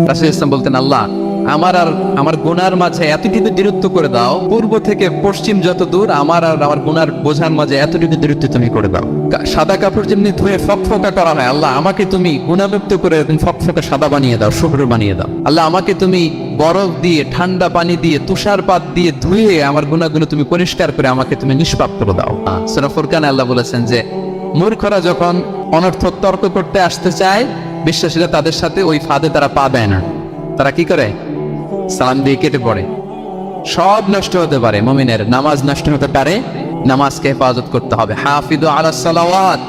রাসূল ইসলাম বলতেন, আল্লাহ আমার আর আমার গুনার মাঝে এতটুকু দূরত্ব করে দাও, পূর্ব থেকে পশ্চিম যত দূর আমার আর আমার গুনার বোঝার মাঝে এতটুকু দূরত্ব তুমি করে দাও। সাদা কাপড় যেমনি ধুয়ে ফকফকা করা হয়, আল্লাহ আমাকে তুমি গুনামুক্ত করে ফকফকা সাদা বানিয়ে দাও, শুভ্র বানিয়ে দাও। আল্লাহ আমাকে তুমি বরফ দিয়ে, ঠান্ডা পানি দিয়ে, তুষারপাত দিয়ে ধুয়ে আমার গুনাহগুলো তুমি পরিষ্কার করে আমাকে তুমি নিষ্পাপ করে দাও। সূরা ফুরকানে আল্লাহ বলেছেন যে মূর্খরা যখন অনর্থক তর্ক করতে আসতে চায়, বিশ্বাসীরা তাদের সাথে ওই ফাঁদে তারা পা দেয় না। তারা কি করে? সালাম দিয়ে কেটে পড়ে। সব নষ্ট হতে পারে, মুমিনের নামাজ নষ্ট হতে পারে, নামাজকে হেফাজত করতে হবে। হাফিদু আলাস সালাওয়াত,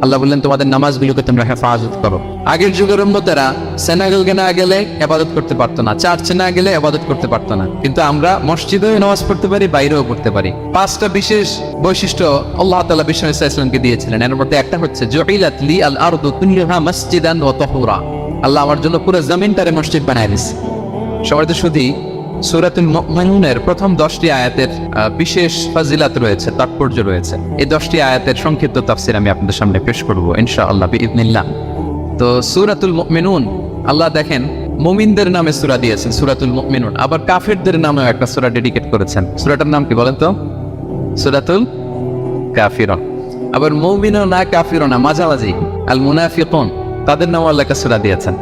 আল্লাহ বললেন তোমাদের নামাজগুলোকে তোমরা হেফাজত করো। আগের যুগের উম্মতেরা সিনাগোগে না গেলে ইবাদত করতে পারতো না, চার্চে না গেলে ইবাদত করতে পারতো না, কিন্তু আমরা মসজিদেও নামাজ পড়তে পারি, বাইরেও পড়তে পারি। পাঁচটা বিশেষ বৈশিষ্ট্য আল্লাহ তাআলা বিষ্ণু ইসলামকে দিয়েছিলেন। এর মধ্যে একটা হচ্ছে জুইলাত লি আল আরদু কুল্লুহা মাসজিদান ওয়া তাহুরা, আল্লাহ আমার জন্য পুরো জমিনটারে মসজিদ বানায় দিয়েছে। সবার তো শুধু সূরাতুল মুমিনুনের প্রথম 10টি আয়াতের বিশেষ ফাজিলাত রয়েছে, তাৎপর্য রয়েছে। এই 10টি আয়াতের সংক্ষিপ্ত তাফসীর আমি আপনাদের সামনে পেশ করব ইনশাআল্লাহ বিইذنিল্লাহ। তো সূরাতুল মুমিনুন, আল্লাহ দেখেন মুমিনদের নামে সূরা দিয়েছেন সূরাতুল মুমিনুন, আবার কাফিরদের নামেও একটা সূরা ডেডিকেট করেছেন। সূরাটার নাম কি বলেন তো? সূরাতুল কাফিরুন। আবার মুমিনুন না কাফিরুন না, মাঝামাঝি আল মুনাফিকুন, তাদের নামও আল্লাহ একটা সূরা দিয়েছেন,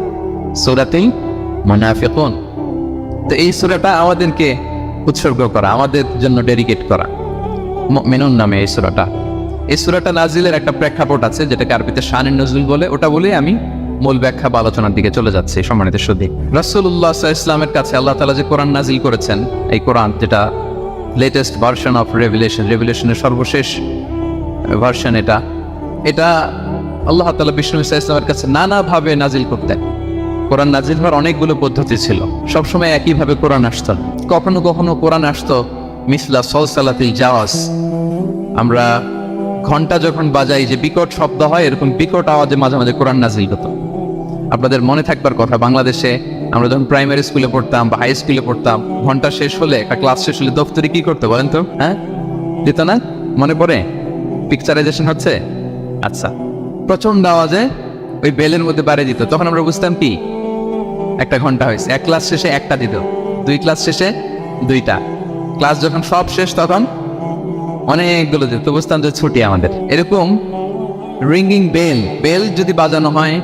সূরাতুল মুনাফিকুন। তো এই সূরাটা আমাদেরকে উৎসর্গ করা, আমাদের জন্য ডেডিকেট করা, মুমিনুন নামে এই সূরাটা। এই সূরাটা নাজিলের একটা প্রেক্ষাপট আছে, যেটাকে আরবিতে শানুন নুজুল বলে। ওটা বলে আমি মূল ব্যাখ্যা বা আলোচনার দিকে চলে যাচ্ছি। সম্মানিত সুধী, রাসূলুল্লাহ সাল্লাল্লাহু আলাইহি ওয়াসাল্লামের কাছে আল্লাহ তাআলা যে কোরআন নাজিল করেছেন, এই কোরআন যেটা লেটেস্ট ভার্সন অফ রেভিলেশনের সর্বশেষ ভার্সন, এটা আল্লাহ তাআলা বিষ্ণু ঈসা ইসলামের কাছে নানাভাবে নাজিল করতেন। কোরআন নাজিল হওয়ার অনেকগুলো পদ্ধতি ছিল, সবসময় একইভাবে কোরআন আসত। কখনো কখনো কোরআন আসতো মিসলা সলসালাতিল জাওয়াজ, আমরা ঘন্টা যখন বাজাই যে বিকট শব্দ হয়, এরকম বিকট আওয়াজে মাঝে মাঝে কোরআন নাজিল হতো। আপনাদের মনে থাকবার কথা, বাংলাদেশে আমরা যখন প্রাইমারি স্কুলে পড়তাম বা হাই স্কুলে পড়তাম, ঘন্টা শেষ হলে, একটা ক্লাস শেষ হলে দপ্তরে কি করতো বলেন তো? হ্যাঁ, দিত না? মনে পড়ে? পিকচারাইজেশন হচ্ছে? আচ্ছা, প্রচন্ড আওয়াজে ওই বেলের মধ্যে বাড়ি দিত, তখন আমরা বুঝতাম কি একটা ঘন্টা হয়েছে। এক ক্লাস শেষে একটা দিত, 2 ক্লাস শেষে 2টা, ক্লাস যখন সব শেষ তখন অনেকগুলো দিত, বুঝতাম যে ছুটি আমাদের। এরকম রিঙ্গিং বেল যদি বাজানো হয়,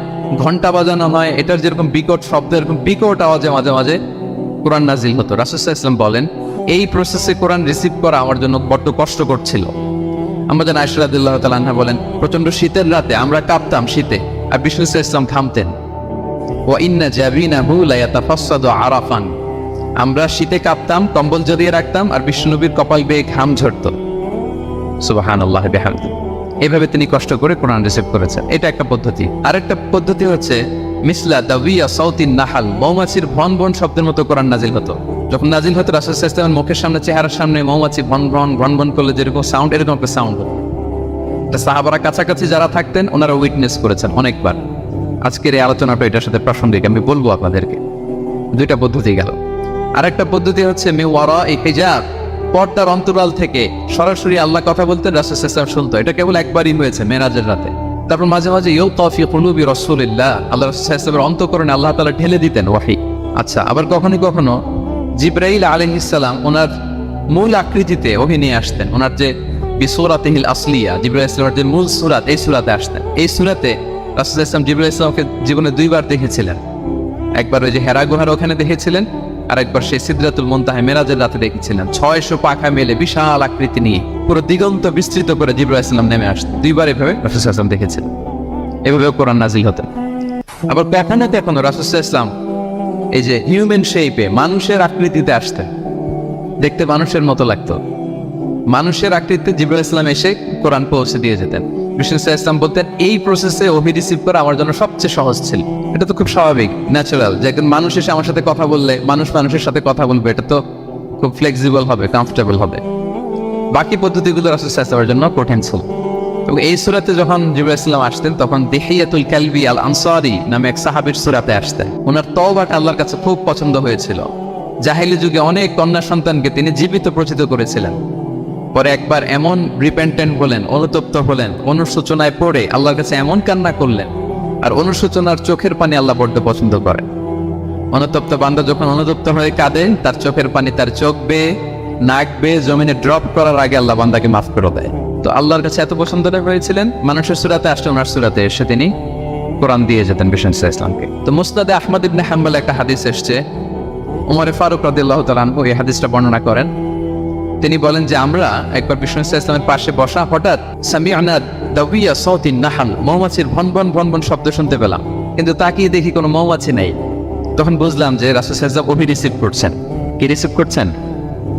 ঘন্টা বাজানো হয়, এটার যেরকম বিকট শব্দ, এরকম বিকট আওয়াজে মাঝে মাঝে কোরআন নাজিল হতো। রাসূল সাল্লাল্লাহু আলাইহি ওয়াসাল্লাম বলেন, এই প্রসেসে কোরআন রিসিভ করা আমার জন্য বড্ড কষ্টকর ছিল। আমরা যেন আয়েশা রাদিয়াল্লাহু তাআলা আনহা বলেন, প্রচন্ড শীতের রাতে আমরা কাঁপতাম শীতে, আর বিষ্ণু সাল্লাল্লাহু আলাইহি ওয়াসাল্লাম থামতেন। ওয়া ইন্না জাবিনাহু লা ইয়াতাফাসসাদু আরাফান, আমরা শীতে কাঁপতাম, কম্বল জড়িয়ে রাখতাম, আর বিষ্ণুনবীর কপাল বেয়ে ঘাম ঝরতো। সুবহানাল্লাহ বিহামদিহি। এইভাবে তিনি কষ্ট করে কোরআন রিসিভ করেছেন। এটা একটা পদ্ধতি। আরেকটা পদ্ধতি হচ্ছে মিসলা দাবিয়া সাউতিন নাহাল, মৌমাছির ভন ভন শব্দের মতো কোরআন নাজিল হতো। যখন নাজিল হতো, রাসূল সাল্লাল্লাহু আলাইহি ওয়াসাল্লামের মুখের সামনে, চেহারার সামনে মৌমাছি ভন ভন ভন ভন করলে যেরকম সাউন্ড, এরকম একটা সাউন্ড হতো। এটা সাহাবারা কাছাকাছি যারা থাকতেন ওনারা উইটনেস করেছেন অনেকবার। আজকের এই আলোচনাটা এটার সাথে প্রাসঙ্গিক, আমি বলবো আপনাদেরকে। 2টা পদ্ধতি গেল। আরেকটা পদ্ধতি হচ্ছে মে ওয়ারা এই হিজাব, পর্দার অন্তরাল থেকে সরাসরি আল্লাহ কথা বলতেন, রাসূল সাল্লাল্লাহু আলাইহি ওয়াসাল্লাম শুনতো। এটা কেবল একবারই হয়েছে, মেরাজের রাতে। তারপর মাঝে মাঝে ইউকা ফি কুলুবি রাসূলিল্লাহ, আল্লাহ রাসূল সাল্লাল্লাহু আলাইহি ওয়াসাল্লামের অন্তঃকরণে আল্লাহ তাআলা ঢেলে দিতেন ওহী। আচ্ছা, আবার কখনো কখনো জিবরাইল আলাইহিস সালাম ওনার মূল আকৃতিতে ওহী নিয়ে আসতেন। ওনার যে বিসূরাতিহিল আসলিয়া, জিবরাইল আলাইহিস সালামের যে মূল সূরাত, এই সূরাতে আসতেন। এই সূরাতে রাসূল সাল্লাল্লাহু আলাইহি ওয়াসাল্লাম জিবরাইল আলাইহিস সালামকে জীবনে 2বার দেখেছিলেন। একবার ওই যে হেরা গুহার ওখানে দেখেছিলেন, আর একবার সেই সিদরাতুল মুনতাহা মেরাজের রাতে দেখেছিলেন। 600 পাখা মেলে বিশাল আকৃতি নিয়ে পুরো দিগন্ত বিস্তৃত করে জিবরাইল আলাইহিস সালাম নেমে আসতেন। 2বার এভাবে রাসূল সাল্লাল্লাহু আলাইহি ওয়াসাল্লাম দেখেছিলেন। এভাবেও কোরআন নাজিল হতেন। আবার কখনো কখনো রাসূল সাল্লাল্লাহু আলাইহি ওয়াসাল্লাম এই যে হিউম্যান শেপে, মানুষের আকৃতিতে আসতেন, দেখতে মানুষের মতো লাগতো। মানুষের আকৃতিতে জিবরাইল আলাইহিস সালাম এসে কোরআন পৌঁছে দিয়ে যেতেন। বিষ্ণু সাল্লাল্লাহু আলাইহি ওয়াসাল্লাম বলতেন, এই প্রসেসে ওহী রিসিভ করা আমার জন্য সবচেয়ে সহজ ছিল। এটা তো খুব স্বাভাবিক, ন্যাচারাল, যে একজন মানুষ এসে আমার সাথে কথা বললে, মানুষ মানুষের সাথে কথা বলবে, এটা তো খুব ফ্লেক্সিবল হবে, কমফোর্টেবল হবে। বাকি পদ্ধতিগুলো রাসূল সাল্লাল্লাহু আলাইহি ওয়াসাল্লামের জন্য কঠিন ছিল। এবং এই সূরাতে যখন জিবরাইল আলাইহিস সালাম আসতেন, তখন দিহিয়াতুল কালবি আল আনসারী নামে এক সাহাবীর সূরাতে আসতেন। ওনার তওবাটা আল্লাহর কাছে খুব পছন্দ হয়েছিল। জাহেলি যুগে অনেক কন্যা সন্তানকে তিনি জীবিত প্রচিত করেছিলেন। পরে একবার এমন রিপেন্টেন্ট হলেন, অনুতপ্ত হলেন, অনুশোচনায় পড়ে আল্লাহর কাছে এমন কান্না করলেন, আর অনুশোচনার চোখের পানি আল্লাহ বড্ড পছন্দ করেন। অনুতপ্ত বান্দা যখন অনুতপ্ত হয়ে কাঁদে, তার চোখের পানি তার চোখ বেয়ে নাক বেয়ে জমিনে ড্রপ করার আগে আল্লাহ বান্দাকে মাফ করে দেয়। তো আল্লাহর কাছে এত পছন্দ হয়েছিলেন, মানুষের সূরাতে আসলে ওনার সূরাতে এসে তিনি কোরআন দিয়ে যেতেন বিষ্ণু ইসলামকে। তো মুসনাদে আহমদ ইবনে হাম্বল একটা হাদিস এসছে, উমরে ফারুক রাদিয়াল্লাহু তাআলা আনহু এই হাদিসটা বর্ণনা করেন। তিনি বলেন যে আমরা একবার বিষ্ণু ইসলামের পাশে বসা, হঠাৎ সামিআনা দাওয়িয়া সাউতিন নাহল, মৌমাছির ভনভন ভনভন শব্দ শুনতে পেলাম, কিন্তু তাকিয়ে দেখি কোনো মৌমাছি নেই। তখন বুঝলাম যে রাসূল সাল্লাল্লাহু আলাইহি ওয়াসাল্লাম ওহী রিসিভ করছেন। কি রিসিভ করছেন?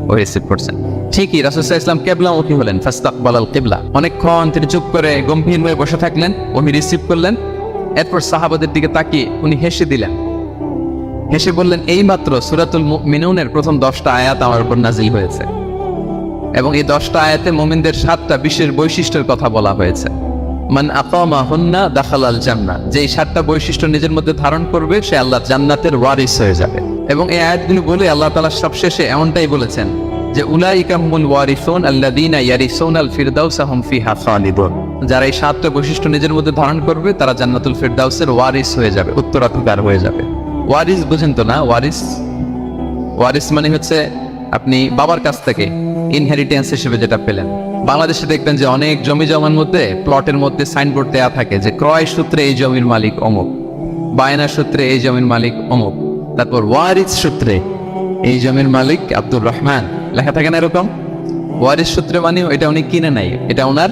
ওহী রিসিভ করছেন। ঠিকই রাসূল সাল্লাল্লাহু আলাইহি ওয়াসাল্লাম কিবলামুখী হলেন, ফাস্তাকবালাল কিবলা। অনেকক্ষণ তিনি চুপ করে গম্ভীর হয়ে বসে থাকলেন, ওহী রিসিভ করলেন। এরপর সাহাবাদের দিকে তাকিয়ে উনি হেসে দিলেন, হেসে বললেন, এইমাত্র সূরাতুল মুমিনুনের প্রথম 10টা আয়াত আমার উপর নাজিল হয়েছে, এবং এই 10টা আয়াতে মুমিনদের 7টা বিশেষ বৈশিষ্ট্যের কথা বলা হয়েছে। মান আকামাহুন্না দাখালাল জান্নাহ, যে 7টা বৈশিষ্ট্য নিজের মধ্যে ধারণ করবে সে আল্লাহ জান্নাতের ওয়ারিস হয়ে যাবে। এবং এই আয়াতগুলো বলে আল্লাহ তাআলা সবশেষে এমনটাই বলেছেন যে উলাইকা হুমুল ওয়ারিসুন আল্লাযীনা ইয়ারিসুনাল ফিরদাউসা হুম ফিহা খালিদুন, যারা এই 7টা বৈশিষ্ট্য নিজের মধ্যে ধারণ করবে তারা জান্নাতুল ফিরদাউসের ওয়ারিস হয়ে যাবে, উত্তরাধিকার হয়ে যাবে। ওয়ারিস বুঝেন তো না? ওয়ারিস মানে হচ্ছে আপনি বাবার কাছ থেকে ইনহেরিটেন্স হিসেবে যেটা পেলেন। বাংলাদেশে দেখবেন যে অনেক জমি জমার মধ্যে প্লটের মধ্যে সাইনবোর্ড দেওয়া থাকে যে ক্রয় সূত্রে এই জমির মালিক অমুক, বায়না সূত্রে এই জমির মালিক অমুক, তারপর ওয়ারিস সূত্রে এই জমির মালিক আব্দুর রহমান, লেখা থাকে না এরকম? ওয়ারিস সূত্রে মানে এটা উনি কিনে নাই, এটা ওনার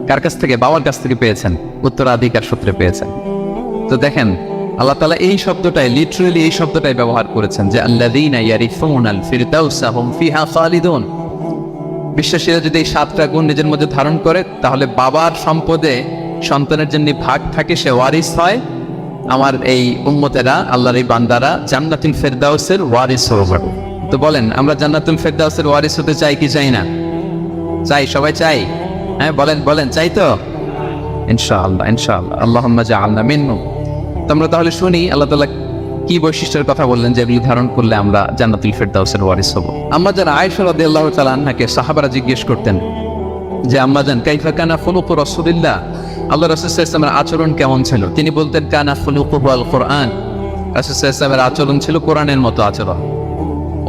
কার কাছ থেকে? বাবার কাছ থেকে পেয়েছেন, উত্তরাধিকার সূত্রে পেয়েছেন। তো দেখেন আল্লাহ তাআলা এই শব্দটাই, লিটারালি এই শব্দটাই ব্যবহার করেছেন যে আল্লাযীনা ইয়ারিসুনাল ফিরদাউসা হুম ফিহা খালিদুন। বিশ্বাসীরা যদি এই 7টা গুণ নিজের মধ্যে ধারণ করে তাহলে বাবার সম্পদে সন্তানের জন্য ভাগ থাকে, সে ওয়ারিস হয়। আমার এই উম্মতেরা, আল্লাহর এই বান্দারা জান্নাতুল ফিরদাউসের ওয়ারিস হবে। তো বলেন আমরা জান্নাতুল ফিরদাউসের ওয়ারিস হতে চাই কি চাই না? চাই, সবাই চাই। হ্যাঁ বলেন চাই তো? ইনশাআল্লাহ আল্লাহুম্মা জাআলনা মিনহুম। তো আমরা তাহলে শুনি আল্লাহ তাআলা কি বৈশিষ্ট্যের কথা বললেন যে এগুলি ধারণ করলে আমরা জান্নাতুল ফিরদাউসের ওয়ারিস হব। আম্মাজান আয়েশা রাদিয়াল্লাহু তাআলা আনহাকে সাহাবারা জিজ্ঞেস করতেন যে আম্মাজান কাইফা কানা খুলুকু রাসূলিল্লাহ, আল্লাহ রাসূল সাল্লাল্লাহু আলাইহি ওয়াসাল্লামের আচরণ কেমন ছিল? তিনি বলতেন কানা খুলুকুহু আল কুরআন, রাসূল সাল্লাল্লাহু আলাইহি ওয়াসাল্লামের আচরণ ছিল কোরআনের মতো আচরণ।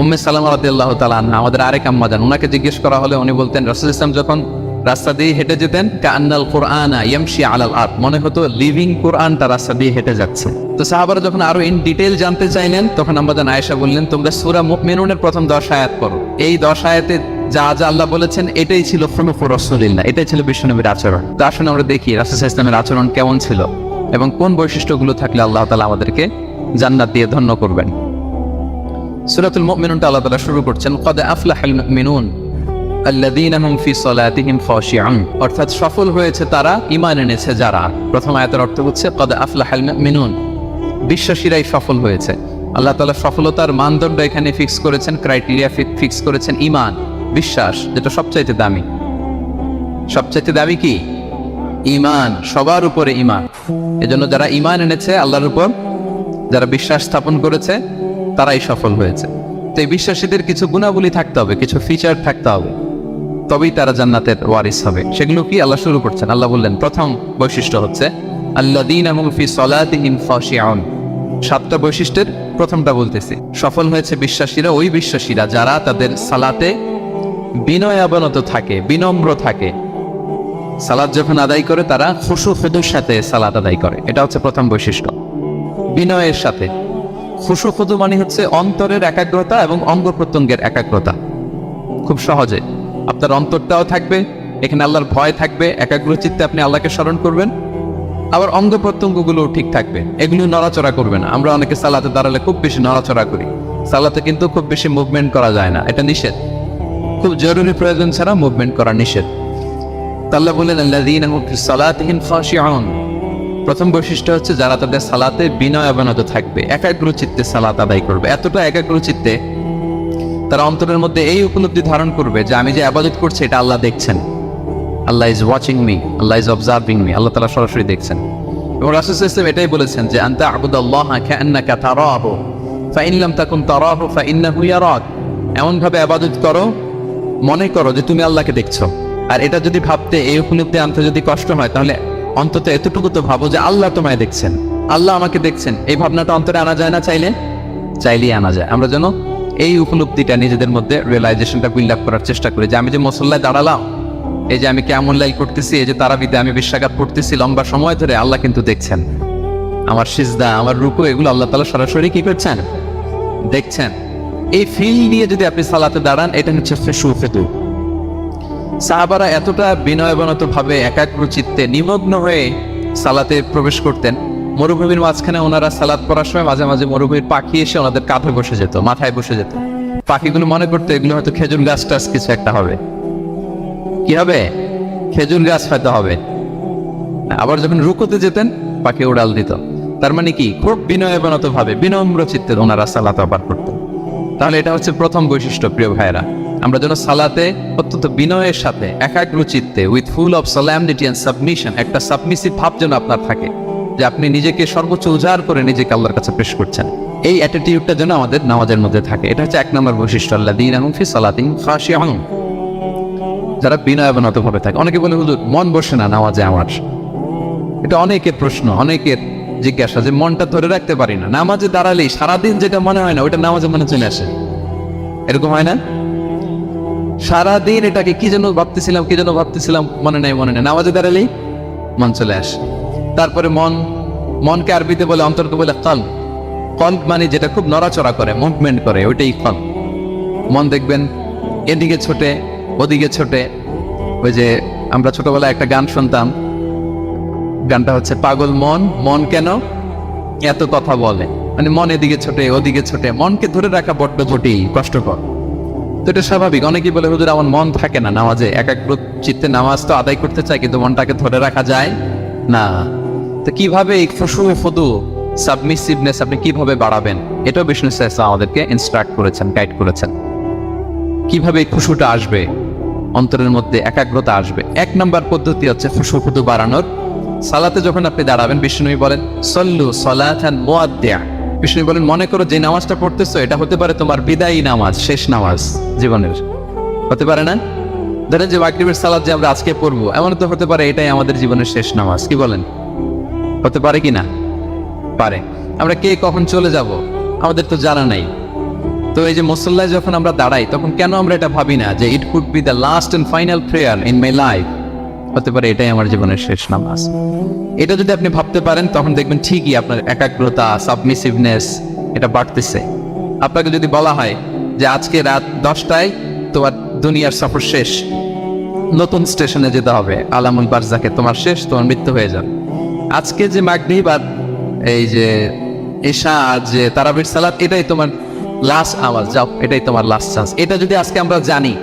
উম্মে সালামা রাদিয়াল্লাহু তাআলা আনহা আমাদের আরেক আম্মাজান, ওনাকে জিজ্ঞেস করা হলে উনি বলতেন রাসূল সাল্লাল্লাহু আলাইহি ওয়াসাল্লাম যখন রাস্তা দিয়ে হেঁটে যেতেন কান্নাল কুরআনা ইয়ামশি আলাল আরদ, মনে হতো লিভিং কোরআনটা রাস্তা দিয়ে হেঁটে যাচ্ছে। তো সাহাবারা যখন আরো ইন ডিটেইল জানতে চাইলেন তখন আম্মাজান আয়েশা বললেন তোমরা সূরা মুমিনুনের প্রথম 10 আয়াত পড়ো, এই 10 আয়াতে যা যা আল্লাহ বলেছেন এটাই ছিল খুলুকু রাসূলিল্লাহ, এটাই ছিল বিশ্বনবীর আচরণ। তো আসুন আমরা দেখি রাসূল সাল্লাল্লাহু আলাইহি ওয়াসাল্লামের আচরণ কেমন ছিল এবং কোন বৈশিষ্ট্যগুলো থাকলে আল্লাহ তাআলা আমাদেরকে জান্নাত দিয়ে ধন্য করবেন। সূরাতুল মুমিনুনটা আল্লাহ তাআলা শুরু করছেন ক্বাদ আফলাহাল মুমিনুন আল্লাযীনা হুম ফি সালাতিহিম খাশিউন, অর্থাৎ সফল হয়েছে তারা, ঈমান এনেছে যারা। প্রথম আয়াতের অর্থ হচ্ছে ক্বাদ আফলাহাল মুমিনুন, বিশ্বাসীরাই সফল হয়েছে। আল্লাহ তাআলা সফলতার মানদণ্ড এখানে ফিক্স করেছেন, ক্রাইটেরিয়া ফিক্স করেছেন ঈমান, বিশ্বাস, যেটা সবচাইতে দামি। সবচাইতে দামি কি? ঈমান, সবার উপরে ঈমান। এজন্য যারা ঈমান এনেছে আল্লাহর উপর, যারা বিশ্বাস স্থাপন করেছে তারাই সফল হয়েছে। তো এই বিশ্বাসীদের কিছু গুণাবলী থাকতে হবে, কিছু ফিচার থাকতে হবে, তবেই তারা জান্নাতের ওয়ারিস হবে। সেগুলো কি আল্লাহ শুরু করছেন। আল্লাহ বললেন প্রথম বৈশিষ্ট্য হচ্ছে আল্লাযীনা হুম ফি সালাতিহিম খাশিউন। 7টা বৈশিষ্ট্যের প্রথমটা বলতেছি, সফল হয়েছে বিশ্বাসীরা, ওই বিশ্বাসীরা যারা তাদের সালাতে বিনয়াবনত থাকে, বিনম্র থাকে। সালাত যখন আদায় করে তারা খুশু খুদুর সাথে সালাত আদায় করে, এটা হচ্ছে প্রথম বৈশিষ্ট্য। বিনয়ের সাথে, খুশু খুদু মানে হচ্ছে অন্তরের একাগ্রতা এবং অঙ্গ প্রত্যঙ্গের একাগ্রতা। খুব সহজে আপনার অন্তরটাও থাকবে, এখানে আল্লাহর ভয় থাকবে, একাগ্র চিত্তে আপনি আল্লাহকে স্মরণ করবেন, আবার অঙ্গ প্রত্যঙ্গগুলোও ঠিক থাকবে, এগুলো নড়াচড়া করবে না। আমরা অনেকে সালাতে দাঁড়ালে খুব বেশি নড়াচড়া করি, সালাতে কিন্তু খুব বেশি মুভমেন্ট করা যায় না, এটা নিষেধ। খুব জরুরি প্রয়োজন ছাড়া মুভমেন্ট করা নিষেধ। আল্লাহ বলেন আল্লাযীনা হুম ফি সালাতিহিম খাশিউন, প্রথম বৈশিষ্ট্য হচ্ছে যারা তাদের সালাতে বিনয়াবনত থাকবে, একাগ্র চিত্তে সালাত আদায় করবে। এতটা একাগ্র চিত্তে তারা অন্তরের মধ্যে এই উপলব্ধি ধারণ করবে যে আমি যে ইবাদত করছি এটা আল্লাহ দেখছেন, Allah is watching me, Allah is observing me, Allah তাআলা সরাসরি দেখছেন। এবং রাসূল সাল্লাল্লাহু আলাইহি ওয়াসাল্লাম এটাই বলেছেন যে আনতা আবুদাল্লাহ কাআন্নাকা তারাহু ফাইন লাম তাকুন তারাহু ফাইন্নাহু ইয়ারাক, এমন ভাবে ইবাদত করো মনে করো যে তুমি আল্লাহকে দেখছো। আর এটা যদি ভাবতে, এই উপলব্ধি আনতে যদি কষ্ট হয় তাহলে অন্তত এতটুকু তো ভাবো যে আল্লাহ তোমায় দেখছেন, আল্লাহ আমাকে দেখছেন। এই ভাবনাটা অন্তরে আনা যায় না চাইলে? চাইলেই আনা যায়। আমরা যেন এই উপলব্ধিটা নিজেদের মধ্যে রিয়েলাইজেশনটা বিল্ড আপ করার চেষ্টা করি যে আমি যে মুসল্লায় দাঁড়ালাম, এই যে আমি কেমন লাইল করতেছি, এই যে তারাবিতে আমি বিশ্বঘাত পড়তেছি লম্বা সময় ধরে, আল্লাহ কিন্তু দেখছেন। আমার সিজদা, আমার রুকু, এগুলো আল্লাহ তাআলা সরাসরি কি করছেন? দেখছেন। এই ফিল নিয়ে যদি আপনি সালাতে দাঁড়ান, এটা হচ্ছে খুশু। সাহাবারা এতটা বিনয়বনত ভাবে একাগ্র চিত্তে নিমগ্ন হয়ে সালাতে প্রবেশ করতেন, মরুভূমির মাঝখানে ওনারা সালাত পড়ার সময় মাঝে মাঝে মরুভূমির পাখি এসে ওনাদের কাঁধে বসে যেত, মাথায় বসে যেত। পাখিগুলো মনে করতো এগুলো হয়তো খেজুর গাছ টাছ কিছু একটা হবে। কি হবে? খেজুর গাছ হয়তো হবে। আবার যখন রুকুতে যেতেন, পাখি উড়াল দিত। তার মানে কি, খুব বিনয়বনত ভাবে বিনম্র চিত্তে ওনারা সালাত আবার করতেন। তাহলে এটা হচ্ছে প্রথম বৈশিষ্ট্য। প্রিয় ভাইরা, আমরা যেন সালাতে অত্যন্ত বিনয়ের সাথে একাগ্র চিত্তে with full of solemnity and submission, একটা সাবমিসিভ ভাব যেন আপনার থাকে, যে আপনি নিজেকে সর্বোচ্চ উজাড় করে নিজেকে আল্লাহর কাছে পেশ করছেন। এই অ্যাটিটিউডটা যেন আমাদের নামাজের মধ্যে থাকে। এটা হচ্ছে 1 নম্বর বৈশিষ্ট্য, আল্লাযীনা হুম ফি সালাতিহিম খাশিউন, যারা বিনয়বনত ভাবে থাকে। অনেকে বলে হুজুর মন বসে না নামাজে আমার। এটা অনেকের প্রশ্ন, অনেকের জিজ্ঞাসা যে মনটা ধরে রাখতে পারি না, নামাজে দাঁড়ালেই সারাদিন যেটা মনে হয় না ওইটা নামাজে মনে চলে আসে। এরকম হয় না? সারাদিন এটাকে কি যেন ভাবতেছিলাম মনে নাই, নামাজে দাঁড়ালেই মন চলে আসে। তারপরে মনকে আরবিতে বলে, অন্তরকে বলে কলব। কলব মানে যেটা খুব নড়াচড়া করে, মুভমেন্ট করে, ওইটাই কলব। মন দেখবেন এদিকে ছোটে ওদিকে ছোটে। ওই যে আমরা ছোটবেলায় একটা গান শুনতাম, গানটা হচ্ছে পাগল মন, মন কেন এত কথা বলে। মানে মন এদিকে ছোটে ওদিকে ছোটে, মনকে ধরে রাখা বড্ড জটিল, কষ্টকর। তো এটা স্বাভাবিক। অনেকেই বলে হুজুর আমার মন থাকে না নামাজে, একাগ্র চিত্তে নামাজ তো আদায় করতে চাই কিন্তু মনটাকে ধরে রাখা যায় না। তো কিভাবে এই খুশু ফুদু সাবমিসিভনেস আপনি কিভাবে বাড়াবেন, এটাও বিষ্ণু সাল্লাল্লাহু আমাদেরকে ইনস্ট্রাক্ট করেছেন, গাইড করেছেন। কিভাবে এই খুশুটা আসবে, অন্তরের মধ্যে একাগ্রতা আসবে। 1 নম্বর পদ্ধতি হচ্ছে খুশু ফুদু বাড়ানোর। সালাতে যখন আপনি দাঁড়াবেন, বিষ্ণু বলেন সল্লু সালাতান মুআদ্দিয়া। বিষ্ণু বলেন মনে করো যে নামাজটা পড়তেছো এটা হতে পারে তোমার বিদায়ী নামাজ, শেষ নামাজ জীবনের। হতে পারে না? ধরেন যে মাগরিবের সালাত যে আমরা আজকে পড়বো, এমন তো হতে পারে এটাই আমাদের জীবনের শেষ নামাজ। কি বলেন? হতে পারে কি না? পারে। আমরা কে কখন চলে যাব আমাদের তো জানা নাই। তো এই যে মুসল্লায় যখন আমরা দাঁড়াই, তখন কেন আমরা এটা ভাবি না যে it could be the last and final prayer in my life? হতে পারে এটাই আমার জীবনের শেষ নামাজ। এটা যদি আপনি ভাবতে পারেন, তখন দেখবেন ঠিকই আপনার একাগ্রতা, সাবমিসিভনেস এটা বাড়তেছে। আপনাকে যদি বলা হয় যে আজকে রাত 10টায় তোমার দুনিয়ার সফর শেষ, নতুন স্টেশনে যেতে হবে, আলামুল বারজাকে, তোমার শেষ, তোমার মৃত্যু হয়ে যাবে। আজকে যে মাগরিব আর এই যে এশা আর যে তারাবির সালাত, এটাই তোমার লাস্ট আওয়াজ, যাও এটাই তোমার লাস্ট চান্স। এটা যদি আজকে আমরা জানি,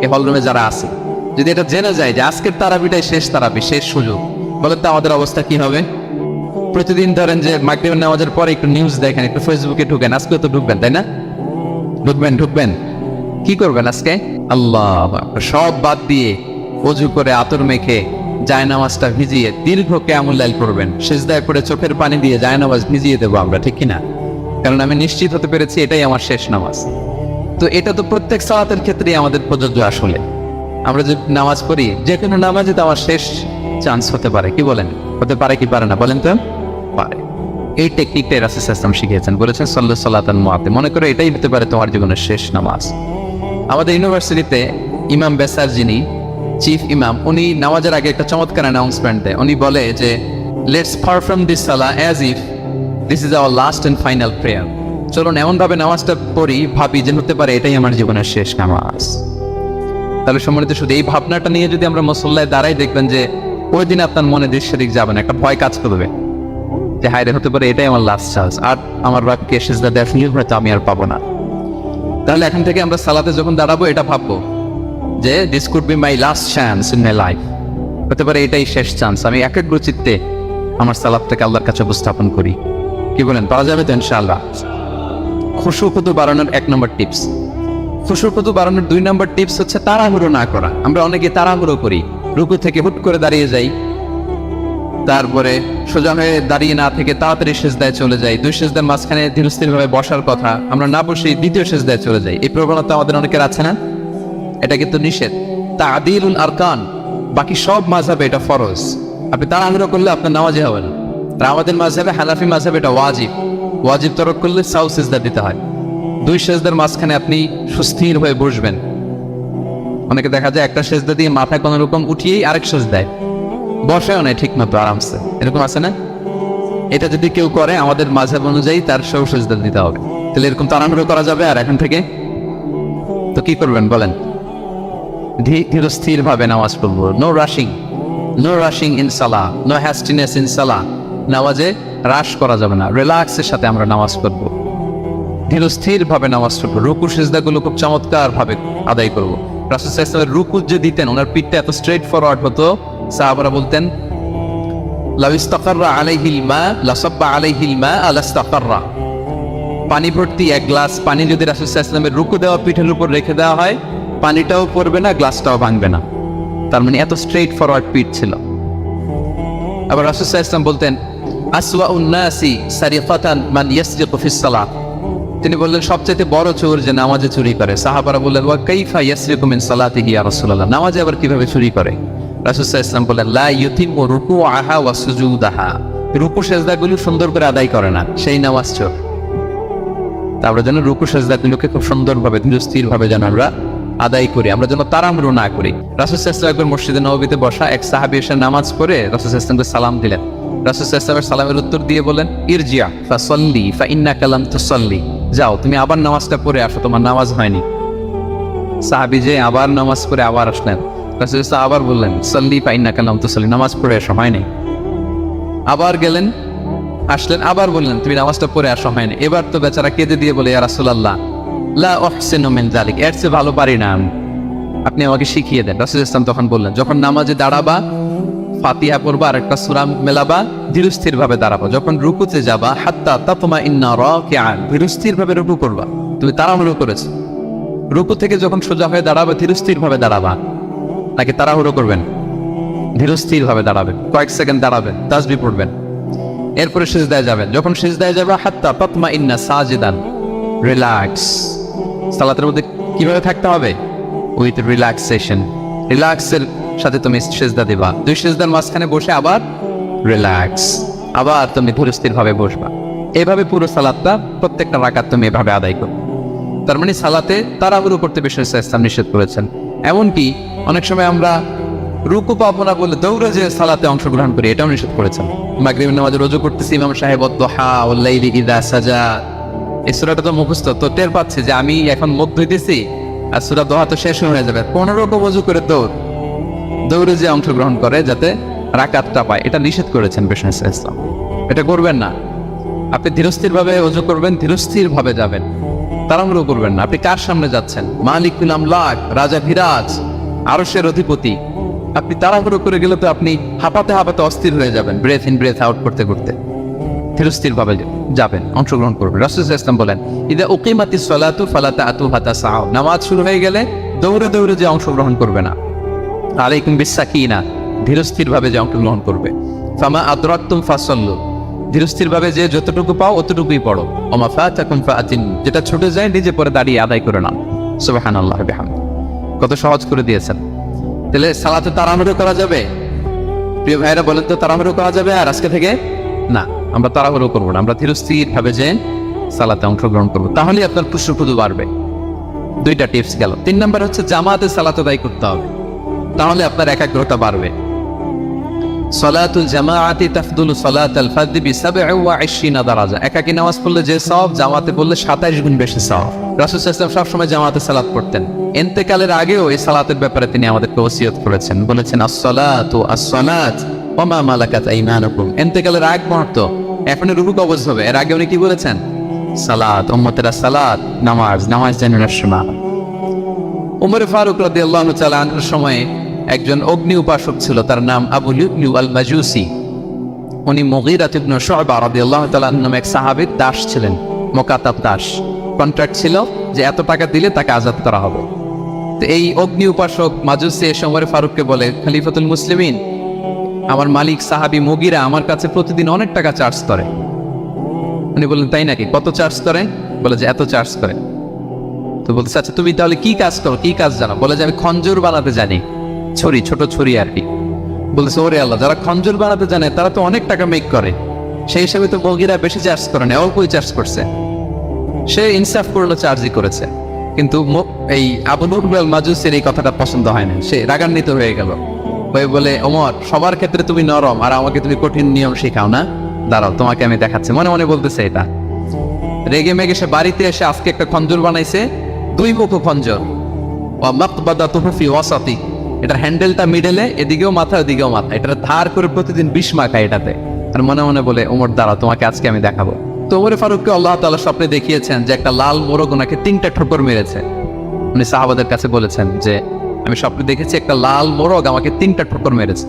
এই হলরুমে যারা আছে, যদি এটা জেনে যায় যে আজকের তারাবিটাই শেষ তারাবি, শেষ সুযোগ, বলেন তো আমাদের অবস্থা কি হবে? প্রতিদিন ধরেন যে মাগরিবের নামাজের পরে একটু নিউজ দেখেন, একটু ফেসবুকে ঢুকেন, আজকে তো ঢুকবেন তাই না? ঢুকবেন কি করবেন আজকে? আল্লাহ সব বাদ দিয়ে ওযু করে আতর মেখে জায়নামাজটা ভিজিয়ে দীর্ঘ কিয়ামুল লাইল করবেন, সিজদায় পড়ে চোখের পানি দিয়ে জায়নামাজ ভিজিয়ে দেবো আমরা, ঠিক কিনা? কারণ আমি নিশ্চিত হতে পেরেছি এটাই আমার শেষ নামাজ। তো এটা তো প্রত্যেক সালাতের ক্ষেত্রেই আমাদের প্রযোজ্য। আসলে আমরা যে নামাজ পড়ি, যে কোনো নামাজে তো আমার শেষ চান্স হতে পারে। কি বলেন? হতে পারে কি পারে না বলেন তো? পারে। এই টেকনিকটা রাসূল সাল্লাল্লাহু আলাইহি ওয়াসাল্লাম শিখিয়েছেন, বলেছেন সাল্লু সালাতান মুআদ্দিয়া, মনে করে এটাই হতে পারে তোমার জীবনের শেষ নামাজ। আমাদের ইউনিভার্সিটিতে ইমাম বেসার, যিনি চিফ ইমাম, উনি নামাজের আগে একটা চমৎকার অ্যানাউন্সমেন্ট দেয়। উনি বলে যে লেটস পারফর্ম দিস সালাহ as if this is our last and final prayer. চলুন এমন ভাবে নামাজটা পড়ি, ভাবি যে হতে পারে এটাই আমার জীবনের শেষ নামাজ। তাহলে সম্মানিত, শুধু এই ভাবনাটা নিয়ে যদি আমরা মুসল্লায় দাঁড়াই, দেখবেন যে ওই দিন আপনার মনে দৃশ্যদিক যাবে না, একটা ভয় কাজ করবে যে হায় রে, হতে পারে এটাই আমার লাস্ট চান্স, আর আমার রবকে সিজদা দেওয়ার সুযোগ হয়তো আমি আর পাবো না। তাহলে এখন থেকে আমরা সালাতে যখন দাঁড়াবো এটা ভাববো যে this could be my last chance in my life, হতে পারে এটাই শেষ চান্স। আমি একাগ্র চিত্তে আমার সালাতটাকে আল্লাহর কাছে উপস্থাপন করি। কি বলেন, পাওয়া যাবে তো ইনশাআল্লাহ? খুশু খুদু বাড়ানোর 1 নম্বর টিপস। খুশু খুদু বাড়ানোর 2 নম্বর টিপস হচ্ছে তাড়াহুড়ো না করা। আমরা অনেকে তাড়াহুড়ো করি, রুকু থেকে হুট করে দাঁড়িয়ে যাই, তারপরে সোজা হয়ে দাঁড়িয়ে না থেকে তাড়াতাড়ি সিজদায় চলে যাই। 2 সিজদার মাঝখানে ধীরস্থির ভাবে বসার কথা, আমরা না বসে 2য় সিজদায় চলে যাই। এই প্রবণতা আমাদের অনেকের আছে না? এটা কিন্তু নিষেধ। তা'দীলুল আরকান, বাকি সব মাযহাবে এটা ফরজ। আপনি তাড়াহুড়ো করলে আপনার নামাজই হবে না। আর আমাদের মাযহাবে, হানাফি মাযহাবে এটা ওয়াজিব। ওয়াজিব তরক করলে সাউ সিজদা দিতে হয়। দুই সেজদার মাঝখানে আপনি সুস্থির হয়ে বসবেন। অনেকে দেখা যায় একটা সেজদা দিয়ে মাথা কোনো রকম উঠিয়েই আরেক সেজদায় বসেও নেই ঠিক মতো আরামসে, এরকম আছে না? এটা যদি কেউ করে আমাদের মাযহাব অনুযায়ী তার সেও সেজদা দিতে হবে। তাহলে এরকম তাড়াহুড়ো করা যাবে? আর এখন থেকে তো কি করবেন বলেন? ধীর স্থির ভাবে নামাজ পড়বো। No rushing in salah, no hastiness in salah. নামাজে রাশ করা যাবে না, রিল্যাক্সের সাথে আমরা নামাজ পড়বো, ধীর স্থির ভাবে নামাজ পড়বো। রুকু সিজদাগুলো খুব চমৎকার ভাবে আদায় করবো। রাসূল সাল্লাল্লাহু আলাইহি ওয়াসাল্লাম রুকু যে দিতেন, ওনার পিঠটা এত স্ট্রেট ফরওয়ার্ড হতো, সাহাবারা বলতেন লাউ ইস্তাকাররা আলাইহিল মা লাসাব্বা আলাইহিল মা আলাস্তাকাররা। পানি ভর্তি এক গ্লাস পানি যদি রাসূল সাল্লাল্লাহু আলাইহি ওয়াসাল্লামের রুকু দেওয়া পিঠের উপর রেখে দেওয়া হয়, পানিটাও পড়বে না, গ্লাসটাও ভাঙবে না। তার মানে এত স্ট্রেট ফরওয়ার্ড পিঠ ছিল। আবার রাসূল সাল্লাল্লাহু আলাইহি ওয়াসাল্লাম বলতেন আসওয়াউন নাসি সারিকাতান মান ইয়াসরিকু ফিস সালাত। তিনি বললেন সবচেয়ে বড় চোর যে নামাজে চুরি করে। সাহাবারা বললেন ওয়া কাইফা ইয়াসরিকু মিন সালাতিহি ইয়া রাসূলুল্লাহ, নামাজে আবার কিভাবে চুরি করে? রাসূল সাল্লাল্লাহু আলাইহি ওয়াসাল্লাম বললেন লা ইউতিমু রুকুআহা ওয়া সুজুদাহা, রুকু সেজদাগুলো সুন্দর করে আদায় করে না, সেই নামাজ চোর। আমরা যেন রুকু সেজদাগুলোকে খুব সুন্দরভাবে ধীরস্থিরভাবে যেন আমরা আদায় করি, আমরা যেন তাড়াহুড়ো না করি। রাসূল সাল্লাল্লাহু আলাইহি ওয়াসাল্লাম একবার মসজিদে নববীতে বসা এক সাহাবী এসে নামাজ পড়ে রাসূল সাল্লাল্লাহু আলাইহি ওয়াসাল্লামকে সালাম দিলেন। রাসূল সাল্লাল্লাহু আলাইহি ওয়াসাল্লামের সালামের উত্তর দিয়ে বলেন ইরজিআ ফাসাল্লি ফাইন্নাকা লাম তুসাল্লি, যাও তুমি আবার নামাজটা পড়ে আসো, তোমার নামাজ হয়নি। সাহাবী যে আবার নামাজ পড়ে আবার আসলেন, রাসূল সাল্লাল্লাহু আবার বললেন সাল্লি ফাইন্নাকা লাম তুসাল্লি, নামাজ পড়ে এসো, হয়নি। আবার গেলেন, আসলেন, আবার বললেন তুমি নামাজটা পড়ে আসো, হয়নি। এবার তো বেচারা কেঁদে দিয়ে বলে ইয়া রাসূলুল্লাহ লা উহসিনু মিন যালিক, এর চেয়ে ভালো পারি না আমি, আপনি আমাকে শিখিয়ে দেন। রাসূল ইসলাম তখন বললেন যখন নামাজে দাঁড়াবা ফাতিহা পড়বা আর একটা সূরা মেলাবা, ধীরস্থির ভাবে দাঁড়াবো। যখন রুকুতে যাবা হাত্তা তাতমাইন্না রাকিআন, ধীরস্থির ভাবে রুকু করবা। তুমি তাড়াহুড়ো করেছো, রুকু থেকে যখন সোজা হয়ে দাঁড়াবে ধীরস্থির ভাবে দাঁড়াবা, নাকি তাড়াহুড়ো করবেন? ধীরস্থির ভাবে দাঁড়াবেন, কয়েক সেকেন্ড দাঁড়াবেন, তাসবিহ পড়বেন, এরপরে সিজদায় যাবেন। যখন সিজদায় যাবা হাত্তা তাতমাইন্না সাজিদান, রিল্যাক্স। সালাতের মধ্যে কিভাবে থাকতে হবে? উইথ রিল্যাক্সেশন, রিল্যাক্সের সাথে তুমি সিজদা দিবা। দুই সিজদার মাঝখানে বসে আবার রিল্যাক্স, আবার তুমি ধীরস্থির ভাবে বসবা। এভাবে পুরো সালাতটা প্রত্যেকটা রাকাত তুমি এভাবে আদায় করো। তার মানে সালাতে তাড়াহুড়ো করতে বিশ্বনবী সাল্লাল্লাহু আলাইহি ওয়াসাল্লাম নিষেধ করেছেন। এমনকি অনেক সময় আমরা রুকু পাবো না বলে দৌড়ে যে সালাতে অংশগ্রহণ করি, এটাও নিষেধ করেছেন। মাগরিবের নামাজে রোজু করতেছি, ইমাম সাহেব ওয়াদ-দুহা ওয়াল লাইলি ইযা সাজা, এই সূরাটা তো মুখস্থ, তো টের পাচ্ছি যে আমি এখন মুখ ধুইতেছি আর সূরা দুহা তো শেষ হয়ে যাবে, 15 রকম ওযু করে দৌড়ে যে অংশগ্রহণ করে যাতে রাকাতটা পায়, এটা নিষেধ করেছেন বিশ্বনবী সাল্লাল্লাহু আলাইহি ওয়াসাল্লাম। এটা করবেন না। আপনি ধীরস্থির ভাবে ওযু করবেন, ধীরস্থির ভাবে যাবেন, তাড়াহুড়ো করবেন না। আপনি কার সামনে যাচ্ছেন? মালিকুল আমলাক, রাজা ভিরাজ, আরশের অধিপতি। আপনি তাড়াহুড়ো করে গেলে তো আপনি হাঁপাতে হাঁপাতে অস্থির হয়ে যাবেন, ব্রেথ ইন ব্রেথ আউট করতে করতে। ধীরস্থির ভাবে যাবেন, অংশগ্রহণ করবেন। রাসূল সাল্লাল্লাহু আলাইহি ওয়াসাল্লাম বলেন ইদা উকিমাতিস সালাতু ফালা তা'তুহা তাসাউ, নামাজ শুরু হয়ে গেলে দৌড়ে দৌড়ে যে অংশগ্রহণ করবে না। আলাইকুম বিসাকিনা, ধীরস্থির ভাবে যে অংশগ্রহণ করবে। ফামা আদরাকতুম ফাসাল্লু, ধীরস্থির ভাবে যে যতটুকু পাও অতটুকুই পড়ো। ওমা ফাতাকুম ফাআতিন, যেটা ছুটে যায় নিজে পরে দাঁড়িয়ে আদায় করে নাও। সুবহানাল্লাহি বিহামদি, কত সহজ করে দিয়েছেন। তাহলে সালাতে তাড়াহুড়ো করা যাবে? প্রিয় ভাইরা বলেন তো, তাড়াহুড়ো করা যাবে? আর আজকে থেকে না, আমরা তাড়াহুড়ো করবো না, আমরা ধীরস্থির ভাবে যে সালাতে অংশগ্রহণ করবো, তাহলে আপনার খুশু বাড়বে। দুইটা টিপস গেল। 3 নাম্বার হচ্ছে জামাতে সালাত আদায় করতে হবে, তাহলে আপনার একাগ্রতা বাড়বে। সালাতুল জামাআতি তাফদুলু সালাতাল ফারদি বি27 দারাজা, একাকী নামাজ পড়লে যে সওয়াব, জামাতে পড়লে 27 গুণ বেশি সওয়াব। রাসূল সাল্লাল্লাহু আলাইহি ওয়াসাল্লাম সবসময় জামাতে সালাত পড়তেন। ইন্তেকালের আগেও এই সালাতের ব্যাপারে তিনি আমাদেরকে ওসিয়ত করেছেন, বলেছেন আসসালাতু আসসালাত ওয়া মা মালাকাত আইমানুকুম। ইন্তেকালের আগ মুহূর্ত, এখন রুকু কবজ হবে, এর আগে উনি কি বলেছেন? সালাত, উম্মতেরা সালাত, নামাজ যেন নশমা। উমর ফারুক রাদিয়াল্লাহু তাআলা আনহুর সময়ে একজন অগ্নি উপাসক ছিল, তার নাম আবু লুবলু আল মাজুসি। উনি মুগীরা ইবনে শুআবা রাদিয়াল্লাহু তাআলা আনহু নামে এক সাহাবীর দাস ছিলেন, মুকাতাব দাস। কন্ট্রাক্ট ছিল যে এত টাকা দিলে তাকে আজাদ করা হবে। তো এই অগ্নি উপাসক মাজুসি এসে উমর ফারুককে বলে, খলিফাতুল মুসলিমিন, আমার মালিক সাহাবী মুগীরা আমার কাছে প্রতিদিন অনেক টাকা চার্জ করে। উনি বললেন তাই নাকি, কত চার্জ করে? বলে যে এত চার্জ করে। তো বলতেছে আচ্ছা তুমি তাহলে কি কাজ করো, কি কাজ জানো? বলে যে আমি খঞ্জর বানাতে জানি, ছড়ি, ছোট ছড়ি আর কি। বলতেছে ওরে আল্লাহ, যারা খঞ্জর বানাতে জানে তারা তো অনেক টাকা মেক করে, সেই হিসাবে তো মুগিরা বেশি চার্জ করে না, অল্পই চার্জ করছে। সে ইনসাফ করলো, চার্জই করেছে। কিন্তু এই আবু লুবাব মাজুসির এই কথাটা পছন্দ হয় না, সে রাগান্বিত হয়ে গেল। বলে, ওমর, সবার ক্ষেত্রে তুমি নরম আর আমাকে তুমি কঠিন নিয়ম শেখাও না, দাঁড়াও তোমাকে আমি দেখাচ্ছি। মনে মনে বলতেছে এটা। রেগে মেগে সে বাড়িতে এসে আজকে একটা খঞ্জর বানাইছে, 2 মুখ খঞ্জর। এটার হ্যান্ডেলটা মিডলে, এদিকেও মাথা ওদিকেও মাথা, এটা ধার করে প্রতিদিন 20 মাখায় এটাতে। আর মনে মনে বলে, ওমর দাঁড়াও তোমাকে আজকে আমি দেখাবো। তো ওমর ফারুককে আল্লাহ তাআলা স্বপ্নে দেখিয়েছেন যে একটা লাল মোরগ ওনাকে 3টা ঠোকর মেরেছে। উনি সাহাবাদের কাছে বলেছেন যে আমি স্বপ্নে দেখেছি একটা লাল মোরগ আমাকে 3টা ঠোকর মেরেছে।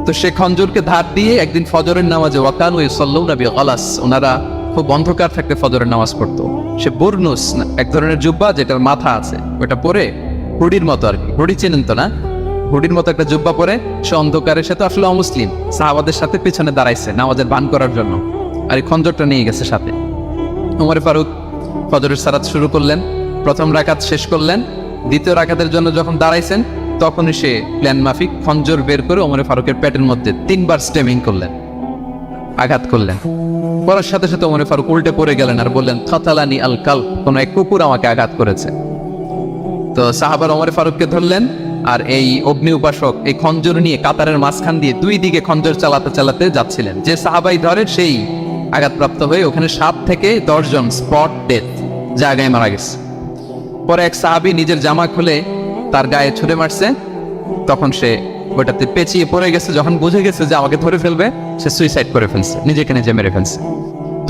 তো সে খঞ্জরকে ধার দিয়ে একদিন ফজরের নামাজে ওয়াকানু ইউসাল্লুনা বিগালাস, ওনারা খুব অন্ধকার থাকতে ফজরের নামাজ পড়তো। সে বুরনুস, এক ধরনের জুব্বা যেটার মাথা আছে, ওটা পরে হুডির মতো আর কি, হুডি চেনেন তো না, হুডির মতো একটা জুব্বা পরে সে অন্ধকারে, সে তো আসলে অমুসলিম, সাহাবাদের সাথে পিছনে দাঁড়াইছে নামাজের বান করার জন্য, আর এই খঞ্জরটা নিয়ে গেছে সাথে। ওমর ফারুক ফজরের সালাত শুরু করলেন, প্রথম রাকাত শেষ করলেন, দ্বিতীয় রাকাতের জন্য যখন দাঁড়াইছেন তখনই সে প্ল্যান মাফিক খঞ্জর বের করে ওমর ফারুকের পেটের মধ্যে 3বার স্টেমিং করলেন, আঘাত করলেন। করার সাথে সাথে ওমর ফারুক উল্টে পড়ে গেলেন আর বললেন, খাতালানি আল কালব, কোন এক কুকুর আমাকে আঘাত করেছে। তো সাহাবার ওমর ফারুককে ধরলেন, আর এই অগ্নি উপাসক এই খঞ্জর নিয়ে কাতারের মাঝখান দিয়ে 2 দিকে খঞ্জর চালাতে চালাতে যাচ্ছিলেন। যে সাহাবাই ধরে সেই আঘাতপ্রাপ্ত হয়ে ওখানে 7 থেকে 10 জন স্পট ডেথ, জায়গায় মারা গেছে। পরে এক সাহাবী নিজের জামা খুলে তার গায়ে ছুঁড়ে মারছে, তখন সে ওটাতে পেঁচিয়ে পড়ে গেছে। যখন বুঝে গেছে যে আমাকে ধরে ফেলবে, সে সুইসাইড করে ফেলছে, নিজেকে নিজে মেরে ফেলছে।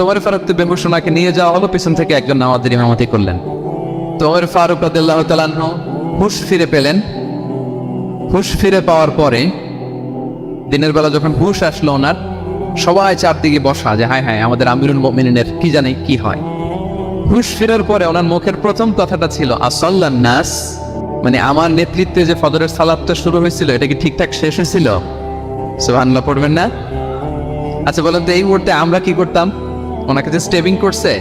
ওমর ফারুক তো বেহুশ, ওনাকে নিয়ে যাওয়া হলো, পিছন থেকে একজন নামাজের ইমামতি করলেন। তো ওমর ফারুক রাদিয়াল্লাহু তাআলা আনহু হুঁশ ফিরে পেলেন। হুঁশ ফিরে পাওয়ার পরে দিনের বেলা যখন হুঁশ আসলো ওনার, সবাই চারদিকে বসা যে হায় হায় আমাদের আমিরুল মুমিনিনের কি জানে কি হয়। হুঁশ ফেরার পরে ওনার মুখের প্রথম কথাটা ছিল আসাল্লান নাস, মানে আমার নেতৃত্বে যে ফজরের সালাতটা শুরু হয়েছিল এটা কি ঠিকঠাক শেষ হয়েছিল? সুবহানাল্লাহ পড়বেন না? আচ্ছা বলেন তো, এই মুহূর্তে আমরা কি করতাম? ওনাকে যে স্টেবিং করছে,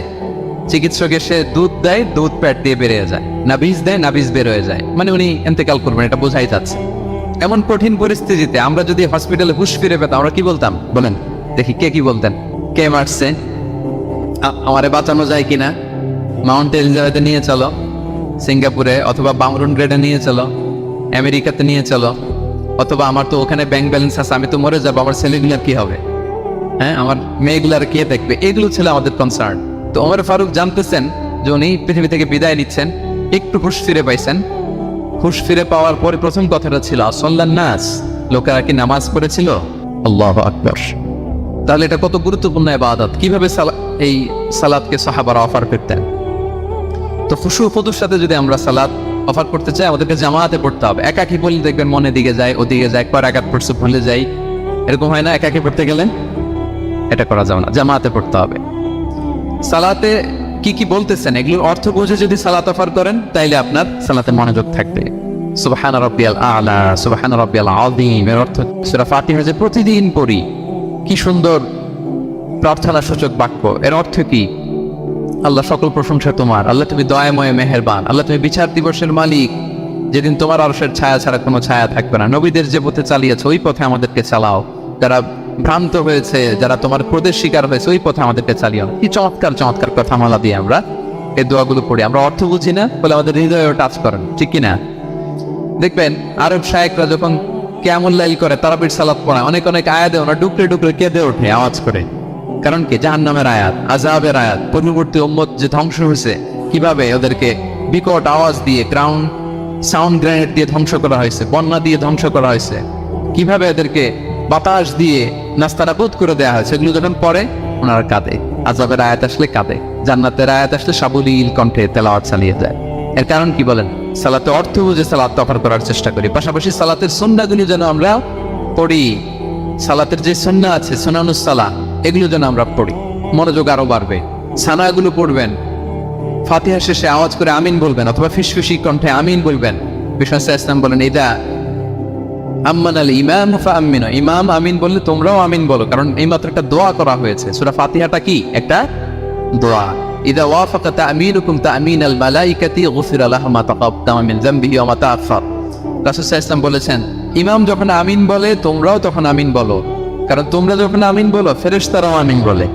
চিকিৎসক এসে দুধ দেয়, দুধ পেট দিয়ে বেরিয়ে যায়, নাবিজ দেয়, নাবিজ বের হয়ে যায়, মানে উনি ইন্তেকাল করবেন, এটা বোঝাই যাচ্ছে। এমন কঠিন পরিস্থিতিতে আমরা যদি হসপিটালে হুঁশ ফিরে পেতাম, আমরা কি বলতাম বলেন দেখি? কে কি বলতেন? কে মারছে, আমারে বাঁচানো যায় কিনা, মাউন্ট এলিজাবেথে নিয়ে চলো, সিঙ্গাপুরে অথবা বামরুন গ্রেডে নিয়ে চলো, আমেরিকাতে নিয়ে চলো, অথবা আমার তো ওখানে ব্যাংক ব্যালেন্স আছে, আমি তো মরে যাবো, আমার ছেলেগুলার কি হবে, হ্যাঁ আমার মেয়েগুলার কে দেখবে, এগুলো ছিল আমাদের কনসার্ন। তো ওমর ফারুক জানতেছেন যে উনি পৃথিবী থেকে বিদায় নিচ্ছেন, একটু হুঁশ ফিরে পাইছেন। হুঁশ ফিরে পাওয়ার পরে প্রথম কথাটা ছিল আসল্লান নাস, লোকেরা কি নামাজ পড়েছিল? আল্লাহু আকবার। তাহলে এটা কত গুরুত্বপূর্ণ ইবাদত, কিভাবে এই সালাতকে সাহাবারা অফার করতেন। তো খুশু ফতুর সাথে যদি আমরা সালাত অফার করতে চাই, আমাদেরকে জামাতে পড়তে হবে। একাকি বললে দেখবেন মনে দিকে যায়, ওদিকে যায়, কয় রাকাত পড়ছে ভুলে যাই, এরকম হয় না? একাকি পড়তে গেলেন এটা করা যাবে না, জামাতে পড়তে হবে। সালাতে কি কি বলতেছেন এগুলোর অর্থ বুঝে যদি সালাত অফার করেন, তাইলে আপনার সালাতে মনোযোগ থাকবে। সুবহান রাব্বিয়াল আ'লা, সুবহান রাব্বিয়াল আযীম এর অর্থ সূরা ফাতিহা যে প্রতিদিন পড়ি, কি সুন্দর প্রার্থনা সূচক বাক্য। এর অর্থ কি? আল্লাহ সকল প্রশংসা তোমার, আল্লাহ তুমি দয়াময় মেহেরবান, আল্লাহ তুমি বিচার দিবসের মালিক, যেদিন তোমার আরশের ছায়া ছাড়া কোনো ছায়া থাকবে না। নবীদের যে পথে চালিয়েছে ওই পথে আমাদেরকে চালাও, যারা ভ্রান্ত হয়েছে, যারা তোমার ক্রোধের শিকার হয়েছে ওই পথে আমাদেরকে চালিও। কি চমৎকার চমৎকার কথা মালা দিয়ে আমরা এই দোয়াগুলো পড়ি। আমরা অর্থ বুঝি না বলে আমাদের হৃদয়ে টাচ করেন, ঠিক কিনা? দেখবেন আরব শায়েকরা যখন কিয়ামুল লাইল করে, তারাবির সালাত পড়ায়, অনেক অনেক আয়াতে ওরা ডুকরে ডুকরে কেঁদে ওঠে আওয়াজ করে। কারণ কি? জাহান্নামের আয়াত, আযাবের আয়াত, পূর্ববর্তী উম্মত যে ধ্বংস হয়েছে, কিভাবে ওদেরকে বিকট আওয়াজ দিয়ে, গ্রাউন্ড সাউন্ড গ্রেনেড দিয়ে ধ্বংস করা হয়েছে, বন্যা দিয়ে ধ্বংস করা হয়েছে, কিভাবে এদেরকে বাতাস দিয়ে নাস্তানাবুদ করে দেওয়া হয়েছে, এগুলো যখন পড়ে ওনারা কাঁদে। আযাবের আয়াত আসলে কাঁদে, জান্নাতের আয়াত আসলে সাবলীল কণ্ঠে তেলাওয়াত চালিয়ে যায়। এর কারণ কি বলেন? সালাতে অর্থ বুঝে সালাত অফার করার চেষ্টা করি, পাশাপাশি সালাতের সুন্নাহগুলি যেন আমরা পড়ি। সালাতের যে সুন্নাহ আছে, সুনানুস সালাহ, এগুলো যেন আমরা পড়ি, মনোযোগ আরো বাড়বে। সানাগুলো পড়বেন, ফাতিহা শেষে আওয়াজ করে আমিন বলবেন, অথবা ফিসফিসি কণ্ঠে আমিন বলবেন। বিষ্ণু ইসলাম বলেন, ইদা আম্মান আল ইমাম ফাআমিনু, ইমাম আমিন বললে তোমরাও আমিন বলো, কারণ এই মাত্র একটা দোয়া করা হয়েছে। সূরা ফাতিহাটা কি? একটা দোয়া। ইদা ওয়াফাকা তা'মিনুকুম তা'মিনাল মালাইকাতি গুফিরা লাহু মা তাকাদ্দামা মিন যামবিহি ওয়া মা তাআখার। রাসূল সাল্লাল্লাহু আলাইহি ওয়াসাল্লাম বলেছেন, ইমাম যখন আমিন বলে তোমরাও তখন আমিন বলো, কারণ তোমরা যখন আমিন বলো ফেরেশতারাও আমিন বলে,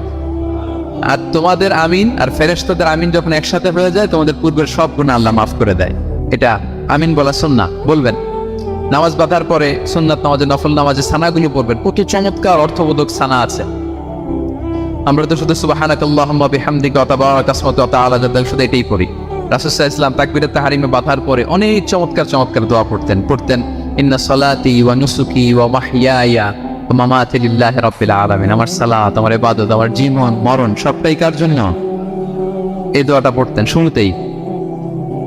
আর তোমাদের আমিন আর ফেরেশতাদের আমিন যখন একসাথে হয়ে যায় তোমাদের পূর্বের সব গুনাহ আল্লাহ মাফ করে দেয়। এটা আমিন বলা সুন্নাহ। বলবেন নামাজ বাঁধার পরে সুন্নাত নামাজে, নফল নামাজে সানাগুলি পড়বেন, কত চমৎকার অর্থবোধক সানা আছে। আমরা তো শুধু সুবহানাকাল্লাহুম্মা বিহামদিকা ওয়া তাবারাকা ইসমুকা ওয়া তাআলা জাদ্দুকা শুধু এটাই পড়ি। রাসূল সাল্লাল্লাহু আলাইহি ওয়াসাল্লাম তাকবীরাত তাহরিমে বাঁধার পরে অনেক চমৎকার চমৎকার দোয়া পড়তেন। ইন্না সলাতি ওয়া নুসুকি ওয়া মাহইয়ায়া ওয়া মামাতি লিল্লাহি রাব্বিল আলামিন। আমার সালাত, আমার ইবাদত, আমার জীবন মরণ সবটাই কার জন্য? এই দোয়াটা পড়তেন শুরুতেই।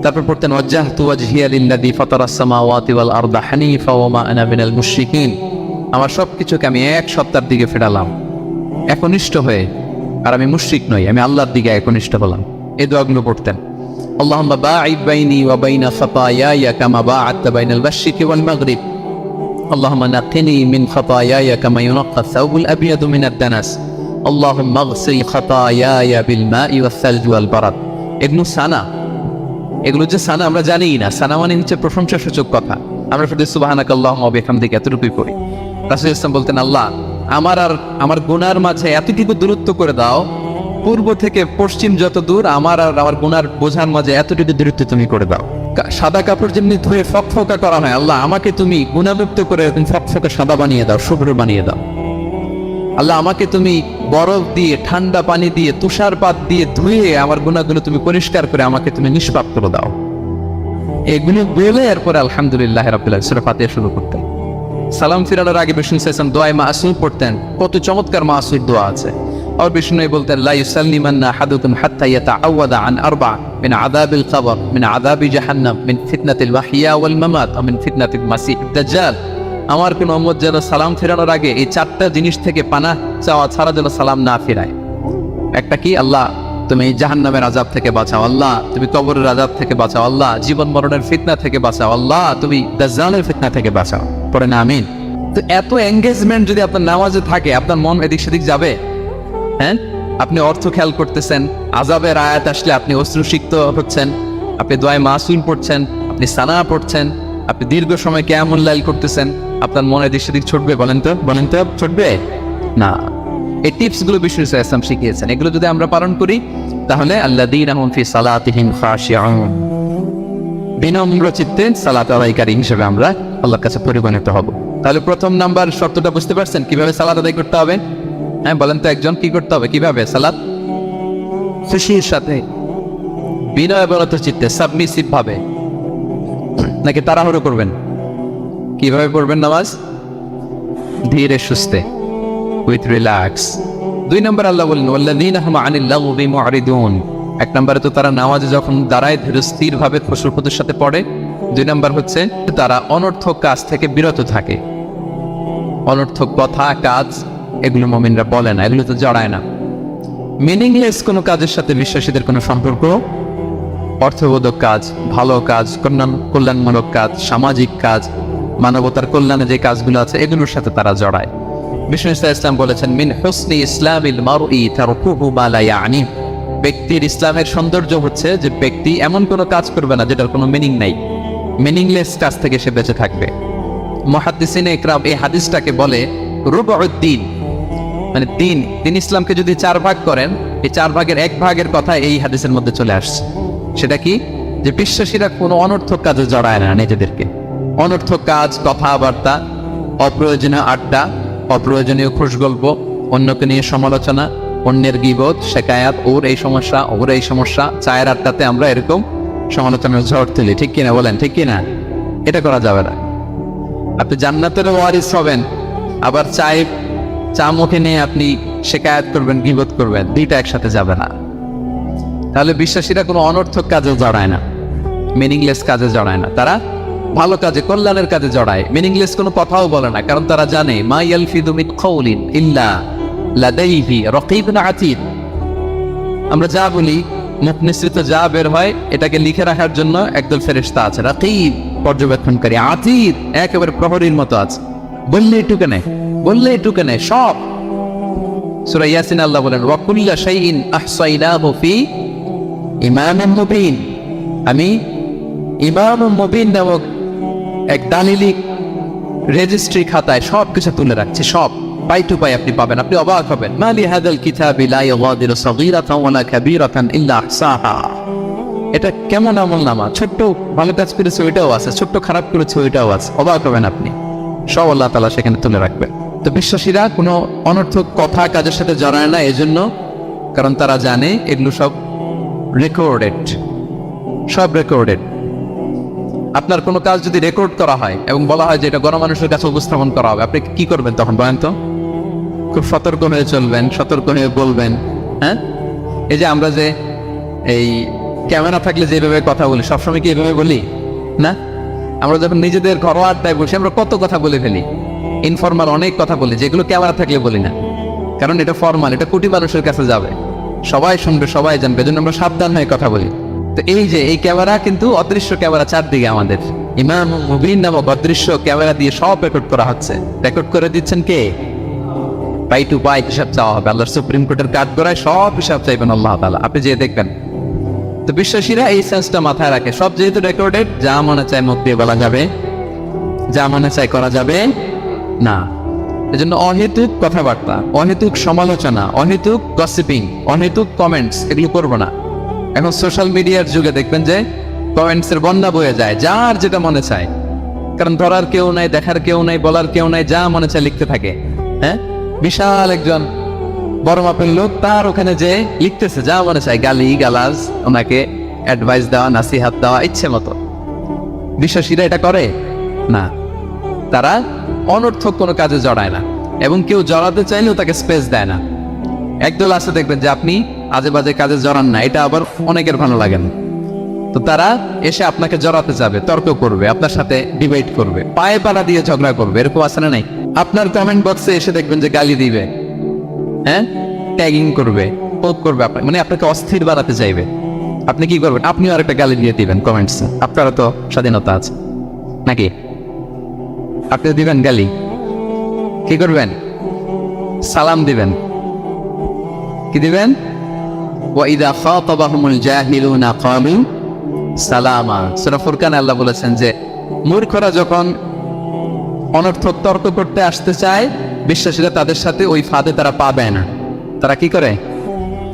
তারপর পড়তেন ওয়াজ্জাহতু ওয়াজহিয়া লিল্লাযী ফাতারাস সামাওয়াতি ওয়াল আরদা হানিফা ওয়া মা আনা মিনাল মুশরিকিন। আমার সবকিছুকে আমি এক সত্তার দিকে ফেরালাম একনিষ্ঠ হয়ে, আর আমি মুশরিক নই, আমি আল্লাহর দিকে একনিষ্ঠ হলাম। এই দোয়াগুলো পড়তেন। আল্লাহুম্মা বাঈদ বাইনি ওয়া বাইনা খাতায়ায়া কামা বাআদতা বাইনাল মাশরিকি ওয়াল মাগরিব। আল্লাহুম্মা নাক্কিনি মিন খাতায়ায়া কামা ইউনাক্কা আস-সাওবুল আবয়াদু মিনাদ দানাস। আল্লাহুম্মা ইগসিল খাতায়ায়া বিল মাই ওয়াস সালজি ওয়াল বারাদ। এগুলো সানা, এগুলো যে সানা আমরা জানি না। সানা মানে হচ্ছে প্রশংসাসূচক কথা। আমরা শুধু সুবহানাকাল্লাহুম্মা ওয়া বিহামদিকা এতটুকুই করি। রাসূল ইসলাম বলতেন, আল্লাহ আমার আর আমার গুনার মাঝে এতটুকু দূরত্ব করে দাও, পূর্ব থেকে পশ্চিম যত দূর আমার আর আমার গুনার বোঝার মাঝে এতটুকু দূরত্ব তুমি করে দাও। সাদা কাপড় যেমনি ধুয়ে ফকফকা করা হয়, আল্লাহ আমাকে তুমি গুনামুক্ত করে ফকফকা সাদা বানিয়ে দাও, শুভ্র বানিয়ে দাও। আল্লাহ আমাকে তুমি বরফ দিয়ে, ঠান্ডা পানি দিয়ে, তুষারপাত দিয়ে ধুয়ে আমার গুনাহগুলো তুমি পরিষ্কার করে আমাকে তুমি নিষ্পাপ করে দাও। এগুলো বলে এরপরে আলহামদুলিল্লাহ রাব্বিল আলামিন সূরা ফাতিহা শুরু করতেন। সালাম ফিরানোর আগে বিষ্ণু সাল্লাল্লাহু আলাইহি দোয়া মাসুর পড়তেন। কত চমৎকার মাসুর দোয়া আছে। আর বিষ্ণু বলতেন, লা ইউসাল্লিমান্না আহাদুকুম হাত্তা ইয়াতাআওয়াদা আন আরবা মিন আযাবিল কবর, মিন আযাবি জাহান্নাম, মিন ফিতনাতিল মাহইয়া ওয়াল মামাত, ওয়া মিন ফিতনাতিল মাসিহিদ দাজ্জাল। আমার কোন উম্মত যেন সালাম ফেরানোর আগে এই চারটা জিনিস থেকে পানাহ চাওয়া ছাড়া যেন সালাম না ফেরায়। একটা কি? আল্লাহ তুমি জাহান্নামের আযাব থেকে বাঁচাও, আল্লাহ তুমি কবরের আযাব থেকে বাঁচাও, আল্লাহ জীবন মরণের ফিতনা থেকে বাঁচাও, আল্লাহ তুমি দাজ্জালের ফিতনা থেকে বাঁচাও। পড়ে না আমিন। তো এত এঙ্গেজমেন্ট যদি আপনার নামাজে থাকে, আপনার মন এদিক সেদিক যাবে? হ্যাঁ, আপনি অর্থ খেয়াল করতেছেন, আযাবের আয়াত আসলে আপনি অশ্রুসিক্ত হচ্ছেন, আপনি দোয়া মাসুল পড়ছেন, আপনি সানা পড়ছেন, আপনি দীর্ঘ সময় কিয়ামুল লাইল করতেছেন, আপনার মনে এদিক সেদিক ছুটবে? বলেন তো ছুটবে না। এই টিপস গুলো বিষ্ণু সাল্লাল্লাহু আলাইহি ওয়াসাল্লাম শিখিয়েছেন। এগুলো যদি আমরা পালন করি তাহলে আল্লাযীনা হুম ফি সালাতিহিম খাশিউন, বিনম্র চিত্তে সালাত আদায়কারী হিসেবে আমরা আল্লাহর কাছে পরিগণিত হব। তাহলে প্রথম নাম্বার শর্তটা বুঝতে পারছেন কিভাবে সালাত আদায় করতে হবে? হ্যাঁ বলেন তো একজন, কি করতে হবে? কিভাবে সালাত? খুশির সাথে, বিনয়বনত চিত্তে, সাবমিসিভ ভাবে, নাকি তাড়াহুড়ো করবেন? কিভাবে পড়বেন নামাজ? ধীরে সুস্থে, উইথ রিল্যাক্স। দুই নম্বর আল্লাহ বলেন ওয়াল্লাযীনা হুম আনিল লাগবি মুরিদুন। এক নম্বরে তো তারা নামাজে যখন দাঁড়ায় ধীর স্থির ভাবে খুশুর সাথে পড়ে। দুই নম্বর হচ্ছে তারা অনর্থক কাজ থেকে বিরত থাকে। অনর্থক কথা, কাজ এগুলো মুমিনরা বলে না, এগুলো তো জড়ায় না। মিনিংলেস কোনো কাজের সাথে বিশ্বাসীদের কোনো সম্পর্ক, অর্থবোধক কাজ, ভালো কাজ, কল্যাণমূলক কাজ, সামাজিক কাজ, মানবতার কল্যাণে যে কাজগুলো আছে এগুলোর সাথে তারা জড়ায়। বিষ্ণু ইসলাম বলেছেন, মিন হুসনি ইসলামিল মারই তারকুহু মা লা ইয়ানি। ব্যক্তির ইসলামের সৌন্দর্য হচ্ছে যে ব্যক্তি এমন কোনো কাজ করবে না যেটার কোনো মিনিং নাই। মিনিংলেস কাজ থেকে সে বেঁচে থাকবে। মুহাদ্দিসিনে ইকরাম এই হাদিসটাকে বলে রুবউদ্দিন, মানে দিন ইসলামকে যদি 4 ভাগ করেন, এই 4 ভাগের 1 ভাগের কথা এই হাদিসের মধ্যে চলে আসছে। সেটা কি? যে বিশ্বাসীরা কোনো অনর্থক কাজে জড়ায় না নিজেদেরকে। অনর্থক কাজ, কথাবার্তা, অপ্রয়োজনীয় আড্ডা, অপ্রয়োজনীয় খুশগল্প, অন্যকে নিয়ে সমালোচনা, অন্যের গীবত, শেকায়াত, ওর এই সমস্যা, চায়ের আড্ডাতে আমরা এরকম সমালোচনার ঝড় তুলি, ঠিক কিনা বলেন? ঠিক কিনা? এটা করা যাবে না। আপনি জান্নাতের ওয়ারিস হবেন, আবার চা মুখে নিয়ে আপনি শেকায়াত করবেন, গীবত করবেন, দুইটা একসাথে যাবে না। তাহলে বিশ্বাসীরা কোনো অনর্থক কাজে জড়ায় না, মিনিংলেস কাজে জড়ায় না। তারা ভালো কাজে, কল্যাণের কাজে জড়ায়। মিনিংলেস কোনো কথাও বলে না, কারণ তারা জানে মা ইয়ালফিযু মিন কাউলিন ইল্লা লাদাইহি রাকীবুন আতীদ। আমরা যা বলি, মুখ নিঃসৃত যা বের হয়, এটাকে লিখে রাখার জন্য একদল ফেরেশতা আছে, রাকীব পর্যবেক্ষণকারী, আতীদ একেবারে প্রহরীর মতো আছে। বললে একটুকে নেই সব। সূরা ইয়াসিন আল্লাহ বলেন ওয়া কুল্লা শাইইন আহসাইনাহু ফি ইমামিন মুবিন। আমি ইমামুম মুবিন নামক এক দালিলিক রেজিস্ট্রি খাতায় সব কিছু তুলে রাখছি, সব পাই টু পাই আপনি পাবেন, আপনি অবাক হবেন। মালি হাদাল কিতাবি লা ইগাদিরু সাগীরাতান ওয়ালা কাবীরাতান ইল্লা আহসাহা। এটা কেমন আমলনামা, ছোট্ট ভালো কাজ করেছে ওইটাও আছে, ছোট্ট খারাপ করেছে ওইটাও আছে, অবাক হবেন আপনি। সব আল্লাহ তাআলা সেখানে তুলে রাখবেন। তো বিশ্বাসীরা কোনো অনর্থক কথা কাজের সাথে জড়ায় না, এজন্য কারণ তারা জানে এগুলো সব রেকর্ডেড, সব রেকর্ডেড। আপনার কোনো কাজ যদি রেকর্ড করা হয় এবং বলা হয় যে এটা গণমানুষের কাছে উপস্থাপন করা হবে, আপনি কি করবেন তখন বলেন তো? খুব সতর্ক হয়ে চলবেন, সতর্ক হয়ে বলবেন। হ্যাঁ, এই যে আমরা যে এই ক্যামেরা থাকলে যেভাবে কথা বলি, সবসময় কি এভাবে বলি না? আমরা যখন নিজেদের ঘরোয়া আড্ডায় বসে আমরা কত কথা বলে ফেলি, ইনফরমাল অনেক কথা বলি, যেগুলো ক্যামেরা থাকলে বলি না। কারণ এটা ফরমাল, এটা কোটি মানুষের কাছে যাবে, সবাই শুনবে, সবাই জানবে, এজন্য আমরা সাবধান হয়ে কথা বলি। তো এই যে এই ক্যামেরা কিন্তু অদৃশ্য ক্যামেরা চারদিকে আমাদের, ইমাম মুবিন নামক অদৃশ্য ক্যামেরা দিয়ে সব রেকর্ড করা হচ্ছে। রেকর্ড করে দিচ্ছেন কে? পাই টু পাই হিসাব চাওয়া হবে। আল্লাহর সুপ্রিম কোর্টের কাঠ গড়ায় সব হিসাব চাইবেন আল্লাহ তাআলা, আপনি যে দেখবেন। তো বিশ্বাসীরা এই সেন্সটা মাথায় রাখে, সব যেহেতু রেকর্ডেড, যা মনে চায় মুখ দিয়ে বলা যাবে, যা মনে চায় করা যাবে না। এজন্য অহেতুক কথাবার্তা, অহেতুক সমালোচনা, অহেতুক গসিপিং, অহেতুক কমেন্টস এগুলো করবো না। এখন সোশ্যাল মিডিয়ার যুগে দেখবেন যে কমেন্টসের বন্যা বয়ে যায়, যার যেটা মনে চায়, কারণ ধরার কেউ নাই, দেখার কেউ নাই, বলার কেউ নাই, যা মনে চায় লিখতে থাকে। হ্যাঁ, বিশাল একজন বড় মাপের লোক, তার ওখানে যে লিখতেছে যা মনে চায়, গালি গালাজ, ওনাকে অ্যাডভাইস দেওয়া, নাসিহাত দেওয়া ইচ্ছে মতো। বিশ্বাসীরা এটা করে না, তারা অনর্থক কোনো কাজে জড়ায় না, এবং কেউ জড়াতে চাইলেও তাকে স্পেস দেয় না। একদল আছে দেখবেন যে আপনি আজে বাজে কাজে জড়ান না, এটা আবার অনেকের ভালো লাগে না। তো তারা এসে আপনাকে জড়াতে যাবে, তর্ক করবে, আপনার সাথে ডিবেট করবে, পায়ে পাড়া দিয়ে ঝগড়া করবে, এরকম আছে না নাই? আপনার কমেন্ট বক্সে এসে দেখবেন যে গালি দিবে, হ্যাঁ, ট্যাগিং করবে, পোক করবে, আপনার মানে আপনাকে অস্থির বানাতে চাইবে। আপনি কি করবেন? আপনিও আরেকটা গালি দিয়ে দিবেন কমেন্টসে। আপনারও তো স্বাধীনতা আছে নাকি? আপনি দিবেন গালি, কি করবেন? সালাম দিবেন। কি দিবেন? ওয়াইদা খাতাবাহুমুল জাহিলুনা ক্বালু সালামা। সূরা ফুরকানে আল্লাহ বলেছেন যে মূর্খরা যখন অনর্থক তর্ক করতে আসতে চায়, বিশ্বাসীরা তাদের সাথে ওই ফাঁদে তারা পাবে না। তারা কি করে?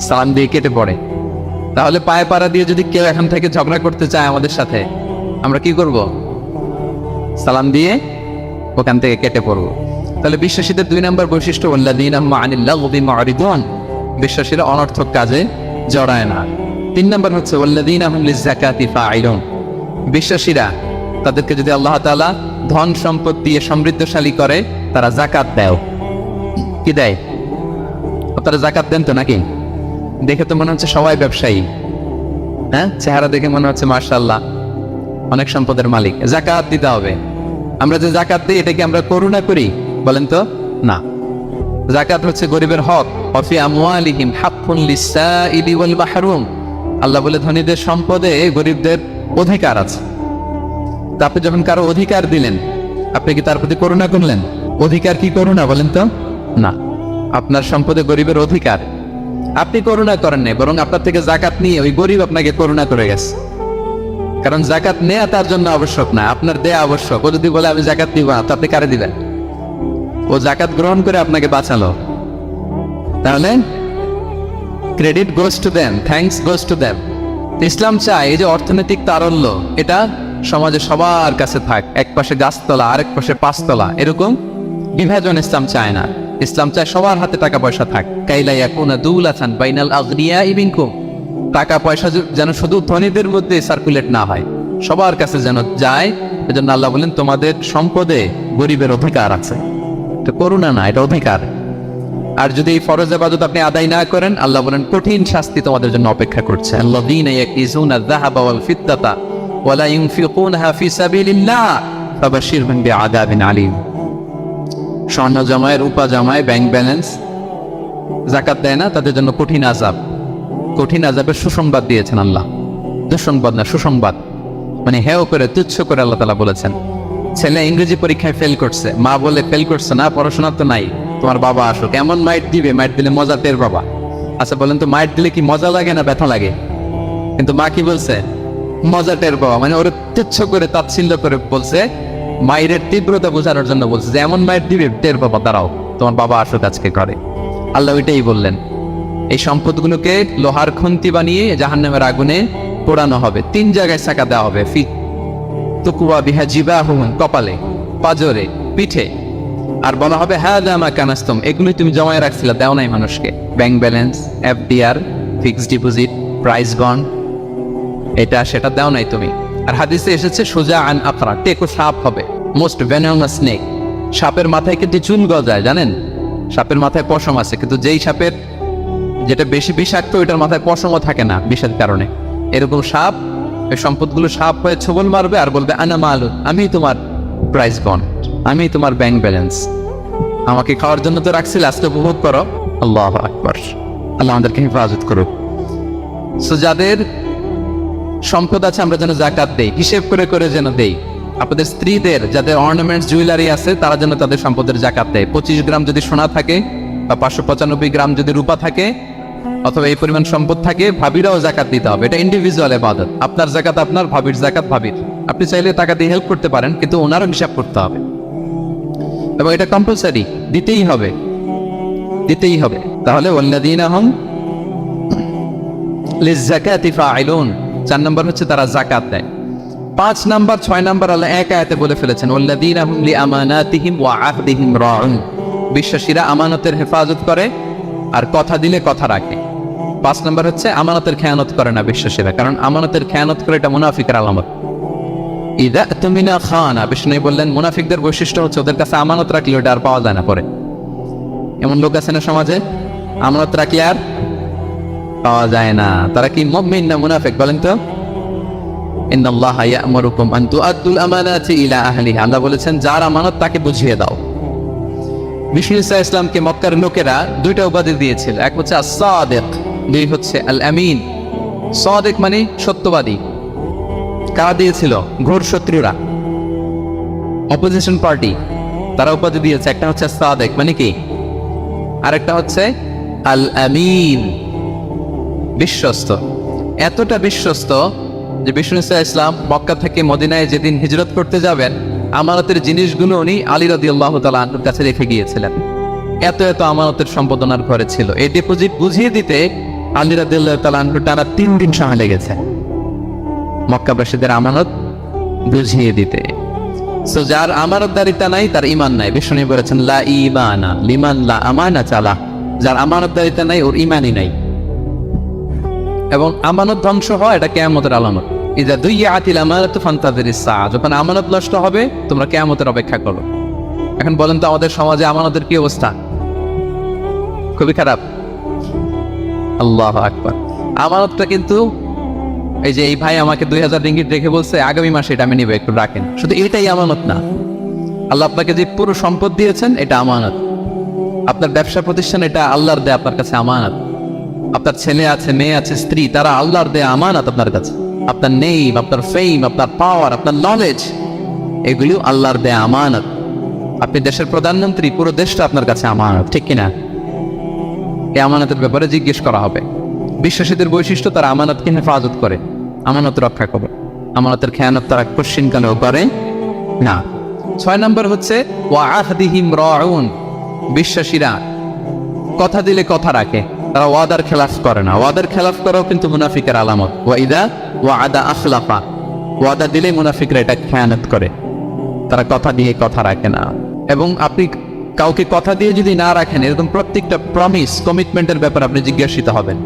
সালাম দিয়ে কেটে পড়ে। তাহলে পায়ে পাড়া দিয়ে যদি কেউ এখান থেকে ঝগড়া করতে চায় আমাদের সাথে, আমরা কি করব? সালাম দিয়ে ওখান থেকে কেটে পড়বো। তাহলে বিশ্বাসীদের 2 নম্বর বৈশিষ্ট্য, ওয়াল্লাযীনা হুম আনিল লাগবি মুরিদুন, বিশ্বাসীরা অনর্থক কাজে জড়ায় না। 3 নম্বর হচ্ছে ওয়াল্লাযীনা হুম লিয-যাকাতি ফাঈলুন, বিশ্বাসীরা তাদেরকে যদি আল্লাহ তাআলা ধন সম্পদ দিয়ে সমৃদ্ধশালী করে, তারা যাকাত দেয়। কি দেয়? আপনারা যাকাত দেন তো নাকি? দেখে তো মনে হচ্ছে সবাই ব্যবসায়ী, হ্যাঁ, চেহারা দেখে মনে হচ্ছে মাশাআল্লাহ অনেক সম্পদের মালিক। যাকাত দিতে হবে। আমরা যে যাকাত দিই, এটা কি আমরা করুণা করি? বলেন তো না। যাকাত হচ্ছে গরিবের হক। ওয়াফি আমওয়ালিহিম হাক্কুন লিস-সাইলি ওয়াল মাহরুম, আল্লাহ বলে ধনীদের সম্পদে গরিবদের অধিকার আছে। তা আপনি যখন কারো অধিকার দিলেন, আপনি কি তার প্রতি করুণা করলেন? অধিকার কি করুণা বলেন তো? না। আপনার সম্পদে গরিবের অধিকার, আপনি করুণা করেন নাই, বরং আপনার থেকে যাকাত নিয়ে ওই গরিব আপনাকে করুণা করে গেছে। কারণ যাকাত নেয়া তার জন্য আবশ্যক না, আপনার দেয়া আবশ্যক। ও যদি বলে আমি যাকাত দিব না, তো আপনি কারে দিবেন? ও যাকাত গ্রহণ করে আপনাকে বাঁচালো। তাহলে credit goes to them, thanks goes to them. Islam চায় এই যে অর্থনৈতিক তারল্য, এটা সমাজে সবার কাছে থাক। এক পাশে গাছতলা, আরেক পাশে পাঁচতলা, এরকম বিভাজন ইসলাম চায় না। ইসলাম চায় সবার হাতে টাকা পয়সা থাক। কাইলা ইয়াকুনা দুলাতান বাইনাল আগনিয়াই মিনকুম, টাকা পয়সা যেন শুধু ধনীদের মধ্যে সার্কুলেট না হয়, সবার কাছে যেন যায়। এজন্য আল্লাহ বলেন তোমাদের সম্পদে গরিবের অধিকার আছে। এটা করুণা না, এটা অধিকার। আর যদি এই ফরজ ইবাদত আপনি আদায় না করেন, আল্লাহ বলেন কঠিন শাস্তি তোমাদের জন্য অপেক্ষা করছে। আল্লাযীনা ইয়াকিজুনা আয-যাহাবা ওয়াল ফিদ্দাতা ওয়া লা ইউনফিকুনাহা ফি সাবিলিল্লাহ ফাবাশশিরহুম বিআযাবিন আলীম। স্বর্ণ জমায়, রূপা জমায়, ব্যাংক ব্যালেন্স, যাকাত দেয় না, তাদের জন্য কঠিন আযাব, কঠিন আযাবের সুসংবাদ দিয়েছেন আল্লাহ। দুঃসংবাদ না, সুসংবাদ। মানে হেয় করে, তুচ্ছ করে আল্লাহ তাআলা বলেছেন। ছেলে ইংরেজি পরীক্ষায় ফেল করছে, মা বলে ফেল করছে না, পড়াশোনা তো নাই, তোমার বাবা আসুক, এমন মাইট দিবে, মাইট দিলে মজা টের বাবা। আচ্ছা বলেন তো, মাইট দিলে কি মজা লাগে না ব্যথা লাগে? কিন্তু মা কি বলছে? মজা টের বাবা। মানে ওরা তুচ্ছ করে, তাচ্ছিল্য করে বলছে, মায়ের তীব্রতা বোঝানোর জন্য বলছে যে এমন মাইট দিবে, টের বাবা দাঁড়াও। তোমার বাবা আসুক আজকে করে। আল্লাহ ওইটাই বললেন, এই সম্পদগুলোকে লোহার খন্তি বানিয়ে জাহান্নামের আগুনে পোড়ানো হবে। 3 জায়গায় ছাকা দেওয়া হবে, তুকুয়া বিহা জিবাহুম, কপালে, পাজরে, পিঠে। আর বলা হবে হাযা মা কানাস্তুম, এগুলোই তুমি জমায় রাখছিলে, দাও নাই মানুষকে। Bank balance, FDR, fixed deposit, price bond, এটা সেটা দাও নাই তুমি। আর হাদিসে এসেছে সোজা আন আকরা, টেকো সাপ হবে, মোস্ট ভেনামাস স্নেক। সাপের মাথায় কিন্তু চুল গজায়, জানেন? সাপের মাথায় পশম আছে, কিন্তু যেই সাপের যেটা বেশি বিষাক্ত ওইটার মাথায় পশমও থাকে না বিষের কারণে। এরকম সাপ, এই সম্পদগুলো সাপ হয়ে ছোবল মারবে আর বলবে আনা মালুন, আমি তোমার প্রাইস বন্ড, আমি তোমার ব্যাংক ব্যালেন্স, আমাকে খাওয়ার জন্য তো রাখছিলে, আজকে উপভোগ করো। আল্লাহু আকবার, আল্লাহ আমাদেরকে হেফাজত করুক। সো যাদের সম্পদ আছে আমরা যেন জাকাত দেই, হিসেব করে করে যেন দেই। আপনাদের স্ত্রীদের যাদের অর্নামেন্টস জুয়েলারি আছে তারা যেন তাদের সম্পদের জাকাত দেয়। 25 গ্রাম যদি সোনা থাকে বা 595 গ্রাম যদি রূপা থাকে অথবা এই পরিমাণ সম্পদ থাকে, ভাবিরাও জাকাত দিতে হবে। এটা ইন্ডিভিজুয়াল ইবাদত। আপনার জাকাত আপনার, ভাবির জাকাত ভাবির। আপনি চাইলে টাকা দিয়ে হেল্প করতে পারেন, কিন্তু ওনারও হিসাব করতে হবে এবং এটা কম্পালসারি, দিতেই হবে, দিতেই হবে। তাহলে ওয়াল্লাযীনা হুম লিয-যাকাতি ফাঈলুন, 4 নম্বর হচ্ছে তারা জাকাত দেয়। 5 নাম্বার 6 নাম্বার আল্লাহ এক আয়াতে বলে ফেলেছেন ওয়াল্লাযীনা হুম লিআমানাতিহিম ওয়া আহদিহিম রাউন, বিশ্বাসীরা আমানতের হেফাজত করে আর কথা দিলে কথা রাখে। 5 নাম্বার হচ্ছে আমানতের খেয়ানত করে না বিশ্বাসীরা, কারণ আমানতের খেয়ানত করে এটা মুনাফিকের আলামত। ইযা তুমিনা খানা, বিষ্ণু বললেন মুনাফিকদের বৈশিষ্ট্য হচ্ছে ওদের কাছে আমানত রাখলে ওটা আর পাওয়া যায় না পরে। এমন লোক আছে না সমাজে, আমানত রাখলে আর পাওয়া যায় না। তারা কি মুমিন না মুনাফিক বলেন তো? ইন্নাল্লাহা ইয়া'মুরুকুম আন তুআদ্দুল আমানাতি ইলা আহলিহা, আল্লাহ বলেছেন যার আমানত তাকে বুঝিয়ে দাও। বিষ্ণু ইসা ইসলামকে মক্কার লোকেরা 2টা উপাধি দিয়েছিল, এক হচ্ছে আস-সাদিক, দুই হচ্ছে আল-আমিন। সাদিক মানে সত্যবাদী। কারা দিয়েছিল? ঘোর শত্রুরা, অপোজিশন পার্টি, তারা উপাধি দিয়েছে। একটা হচ্ছে সাদিক মানে কি, আরেকটা হচ্ছে আল-আমিন, বিশ্বস্ত। এতটা বিশ্বস্ত যে বিষ্ণু ইসা ইসলাম মক্কা থেকে মদিনায় যেদিন হিজরত করতে যাবেন, আমানতের জিনিসগুলো উনি আলী রাদিয়াল্লাহু তাআলা আনহুর কাছে রেখে গিয়েছিলেন। এত এত আমানতের সম্পদ ওনার ঘরে ছিল। এই ডিপোজিট বুঝিয়ে দিতে আলী রাদিয়াল্লাহু তাআলা আনহু টানা 3 দিন সময় লেগেছে মক্কাবাসীদের আমানত বুঝিয়ে দিতে। সো যার আমানতদারিতা নাই তার ঈমান নাই। বিষ্ণু বলেছেন লা ঈমানা লিমান লা আমানা চালা, যার আমানতদারিতা নাই ওর ঈমানই নাই। এবং আমানত ধ্বংস হয় এটা কিয়ামতের আলামত। ইযা দুইয়াতিল আমানাতু ফান্তাযিরিস সাআ, যখন আমানত নষ্ট হবে তোমরা কিয়ামতের অপেক্ষা করো। এখন বলেন তো আমাদের সমাজে আমানতের কি অবস্থা? খুবই খারাপ। আল্লাহু আকবার। আমানতটা কিন্তু এই যে এই ভাই আমাকে 2000 রিঙ্গিট রেখে বলছে আগামী মাসে এটা আমি নিব, একটু রাখেন, শুধু এটাই আমানত না। আল্লাহ আপনাকে যে পুরো সম্পদ দিয়েছেন এটা আমানত। আপনার ব্যবসা প্রতিষ্ঠান এটা আল্লাহর দেয়া আপনার কাছে আমানত। আপনার ছেলে আছে, মেয়ে আছে, স্ত্রী, তারা আল্লাহর দেয়া আমানত আপনার কাছে। আপনার নেম, আপনার ফেম, আপনার পাওয়ার, আপনার নলেজ, এগুলো আল্লাহর দেয়া আমানত। আপনি দেশের প্রধানমন্ত্রী, পুরো দেশটা আপনার কাছে আমানত, ঠিক কিনা? এই আমানতের ব্যাপারে জিজ্ঞেস করা হবে। বিশ্বাসীদের বৈশিষ্ট্য তারা আমানতকে হেফাজত করে, আমানত রক্ষা করে। আমানতের খেয়ানত তারা কোশ্চিনকালেও করে না। 6 নম্বর হচ্ছে ওয়া আহদিহিম রাউন, বিশ্বাসীরা কথা দিলে কথা রাখে, তারা ওয়াদার খেলাফ করে না। ওয়াদার খেলাফ করাও কিন্তু মুনাফিকের আলামত। ওয়াইদা ওয়াদা আখলাফা, ওয়াদা দিলে মুনাফিকরা এটা খেয়ানত করে, তারা কথা দিয়ে কথা রাখে না। এবং আপনি কাউকে কথা দিয়ে যদি না রাখেন, এরকম প্রত্যেকটা প্রমিস, কমিটমেন্টের ব্যাপারে আপনি জিজ্ঞাসিত হবেন।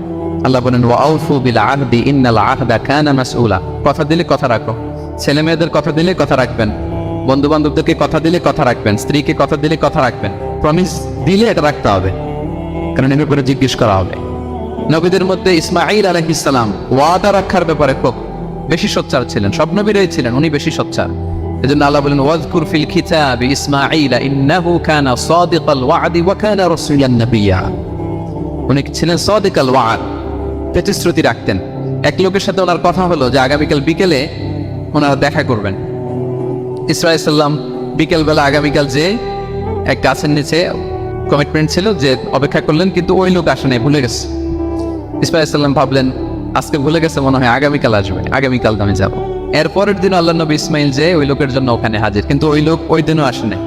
আল্লাহ বলেন ওয়াউফু বিল আহদি ইন্নাল আহদা কানা মাসউলা, কথা দিলে কথা রাখো। ছেলে মেয়েদের কথা দিলে কথা রাখবেন, বন্ধু বান্ধবদেরকে কথা দিলে কথা রাখবেন, স্ত্রীকে কথা দিলে কথা রাখবেন। প্রমিস দিলে এটা রাখতে হবে, কারণ এর ব্যাপারে জিজ্ঞেস করা হবে। নবীদের মধ্যে ইসমাঈল আলাইহিস সালাম ওয়াদা রাখার ব্যাপারে খুব বেশি সোচ্চার ছিলেন। সব নবীরাই ছিলেন, উনি বেশি সোচ্চার। এজন্য আল্লাহ বলেন ওয়াজকুর ফিল কিতাবি ইসমাঈল ইন্নাহু কানা সাদিকাল ওয়াদি ওয়া কানা রাসূলান নাবিয়্যা। উনি ছিলেন সাদিকাল ওয়াদ, প্রতিশ্রুতি রাখতেন। এক লোকের সাথে ওনার কথা হলো যে আগামীকাল বিকেলে ওনারা দেখা করবেন। ইসরাঈল সাল্লাম বিকেলবেলা আগামীকাল যে এক গাছের নিচে কমিটমেন্ট ছিল যে অপেক্ষা করলেন, কিন্তু ওই লোক আসে নাই, ভুলে গেছে। ইসমাঈল সাল্লাম ভাবলেন আজকে ভুলে গেছে, মনে হয় আগামীকাল আসবে, আগামীকাল আমি যাব। এরপরের দিন আল্লাহ নবী ইসমাইল যে ওই লোকের জন্য ওখানে হাজির, কিন্তু ওই লোক ওই দিনও আসে নাই।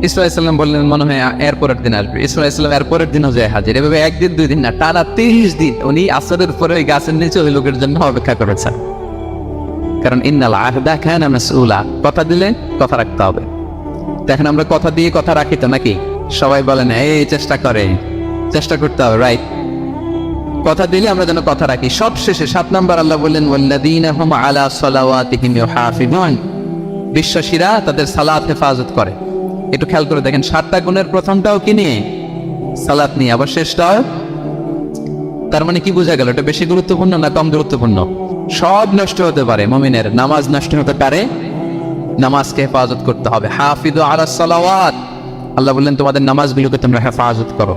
ইসা আলাইহিস সালাম বললেন মনে হয় এরপরের দিন আসবে। ইসা আলাইহিস সালাম এরপরের দিনও যায় হাজির। এভাবে একদিন দুই দিন না, টানা 30 দিন উনি আসরের পরে ওই গাছের নিচে ওই লোকের জন্য অপেক্ষা করেছেন। কারণ ইন্নাল আহদা কানা মাসউলা, কথা দিলে কথা রাখতে হবে। দেখেন আমরা কথা দিয়ে কথা রাখি তো নাকি? সবাই বলেন এই চেষ্টা করতে হবে, রাইট? কথা দিলে আমরা যেন কথা রাখি। সব শেষে 7 নাম্বার আল্লাহ বললেন ওয়াল্লাযীনা হুম আলা সালাওয়াতিহিম ইউহাফিজুন, বিশ্বাসীরা তাদের সালাত হেফাজত করে। একটু খেয়াল করে দেখেন, 7টা গুণের প্রথমটাও কি নিয়ে? সালাত নিয়ে। আবার শেষটাও। তার মানে কি বোঝা গেল? এটা বেশি গুরুত্বপূর্ণ না কম গুরুত্বপূর্ণ? সব নষ্ট হতে পারে, মুমিনের নামাজ নষ্ট হতে পারে, নামাজকে হেফাজত করতে হবে। হাফিজু আলাস সালাওয়াত, আল্লাহ বললেন তোমাদের নামাজগুলোকে তোমরা হেফাজত করো।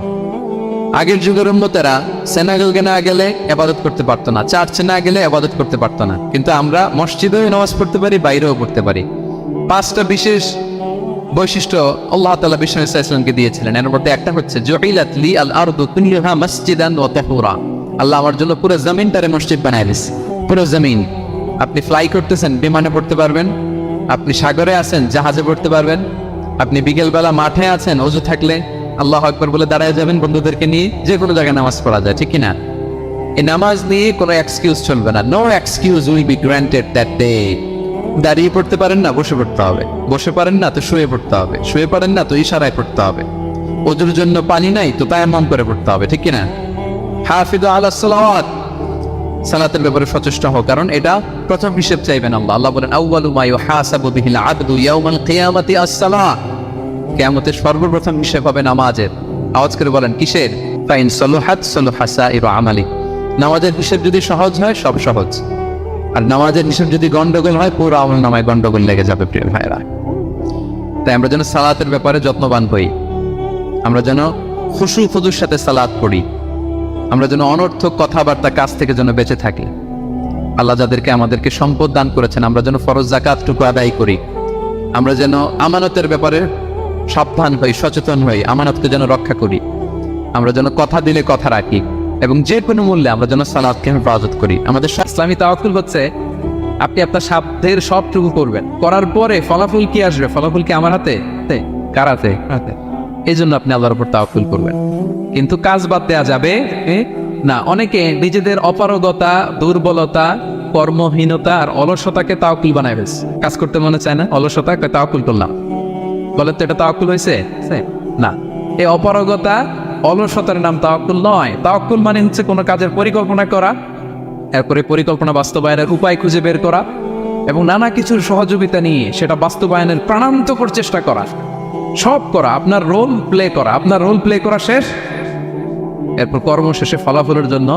আগের যুগের উম্মতেরা সিনাগোগে না গেলে ইবাদত করতে পারতো না, চার্চে না গেলে ইবাদত করতে পারতো না, কিন্তু আমরা মসজিদেও নামাজ পড়তে পারি, বাইরেও পড়তে পারি। 5টা বিশেষ বৈশিষ্ট্য আল্লাহ তাআলা বিষ্ণু ইসলামকে দিয়েছিলেন। এর মধ্যে একটা হচ্ছে জুইলাত লি আল আরদু কুল্লুহা মসজিদান ওয়া তাহুরা, আল্লাহ আমার জন্য পুরো জমিনটারে মসজিদ বানায় দিয়েছে। পুরো জমিন। আপনি ফ্লাই করতেছেন, বিমানে পড়তে পারবেন। আপনি সাগরে আছেন, জাহাজে পড়তে পারবেন। আপনি বিকেলবেলা মাঠে আছেন, ওযু থাকলে আল্লাহু আকবার বলে দাঁড়ায় যাবেন, বন্ধুদেরকে নিয়ে যে কোনো জায়গায় নামাজ পড়া যায়, ঠিক কিনা? এই নামাজ নিয়ে কোনো এক্সকিউজ চলবে না। No excuse will be granted that day. দাঁড়িয়ে পড়তে পারেন না, বসে পড়তে হবে। বসে পারেন না তো শুয়ে পড়তে হবে। শুয়ে পারেন না তো ইশারায় পড়তে হবে। ওযুর জন্য পানি নাই তো তায়াম্মুম করে পড়তে হবে, ঠিক কিনা? হাফিজু আলাস সালাওয়াত, সালাতের ব্যাপারে সচেষ্ট হও, কারণ এটা প্রথম হিসেব চাইবেন আল্লাহ। আল্লাহ বলেন আউয়ালু মা ইউহাসাবু বিহিল আবদু ইয়াউমাল কিয়ামাতি আস-সালাহ, কিয়ামতের সর্বপ্রথম হিসেব হবে নামাজের। আওয়াজ করে বলেন কিসের? ফাইন সালুহাত সালুহা সাইরু আমালি, নামাজের হিসেব যদি সহজ হয় সব সহজ, আর নামাজের হিসেব যদি গন্ডগোল হয় পুরো আমল নামায় গন্ডগোল লেগে যাবে। প্রিয় ভাইরা, তাই আমরা যেন সালাতের ব্যাপারে যত্নবান হই, আমরা যেন খুশু খুদুর সাথে সালাত পড়ি, আমরা যেন অনর্থক কথাবার্তা কাজ থেকে যেন বেঁচে থাকি। আল্লাহ যাদেরকে আমাদেরকে সম্পদ দান করেছেন, আমরা যেন ফরজ যাকাতটুকু আদায় করি, আমরা যেন আমানতের ব্যাপারে সাবধান হই, সচেতন হই, আমানতকে যেন রক্ষা করি, আমরা যেন কথা দিলে কথা রাখি, এবং যে কোনো মূল্যে আমরা যেন সালাতকে হেফাজত করি। আমাদের ইসলামী তাওয়াক্কুল হচ্ছে আপনি আপনার সাধ্যের সবটুকু করবেন, করার পরে ফলাফল কি আসবে? ফলাফল কি আমার হাতে? কার হাতে? এই জন্য আপনি আল্লাহর উপর তাওয়াক্কুল করবেন। কিন্তু কাজ বাদ দেওয়া যাবে না। অনেকে নিজেদের অপারগতা, দুর্বলতা, কর্মহীনতা আর অলসতাকে তাওয়াক্কুল বানায় ফেলছে। কাজ করতে মনে চায় না, অলসতা তাওয়াক্কুল করলাম, বলে তো এটা তাওয়াক্কুল হয়েছে না। এই অপারগতা, অলসতার নাম তাওয়াক্কুল নয়। তাওয়াক্কুল মানে হচ্ছে কোনো কাজের পরিকল্পনা করা, এরপরে পরিকল্পনা বাস্তবায়নের উপায় খুঁজে বের করা, এবং নানা কিছুর সহযোগিতা নিয়ে সেটা বাস্তবায়নের প্রাণান্তকর চেষ্টা করা, সব করা, আপনার রোল প্লে করা। আপনার রোল প্লে করা শেষ, এরপর কর্ম শেষে ফলাফলের জন্য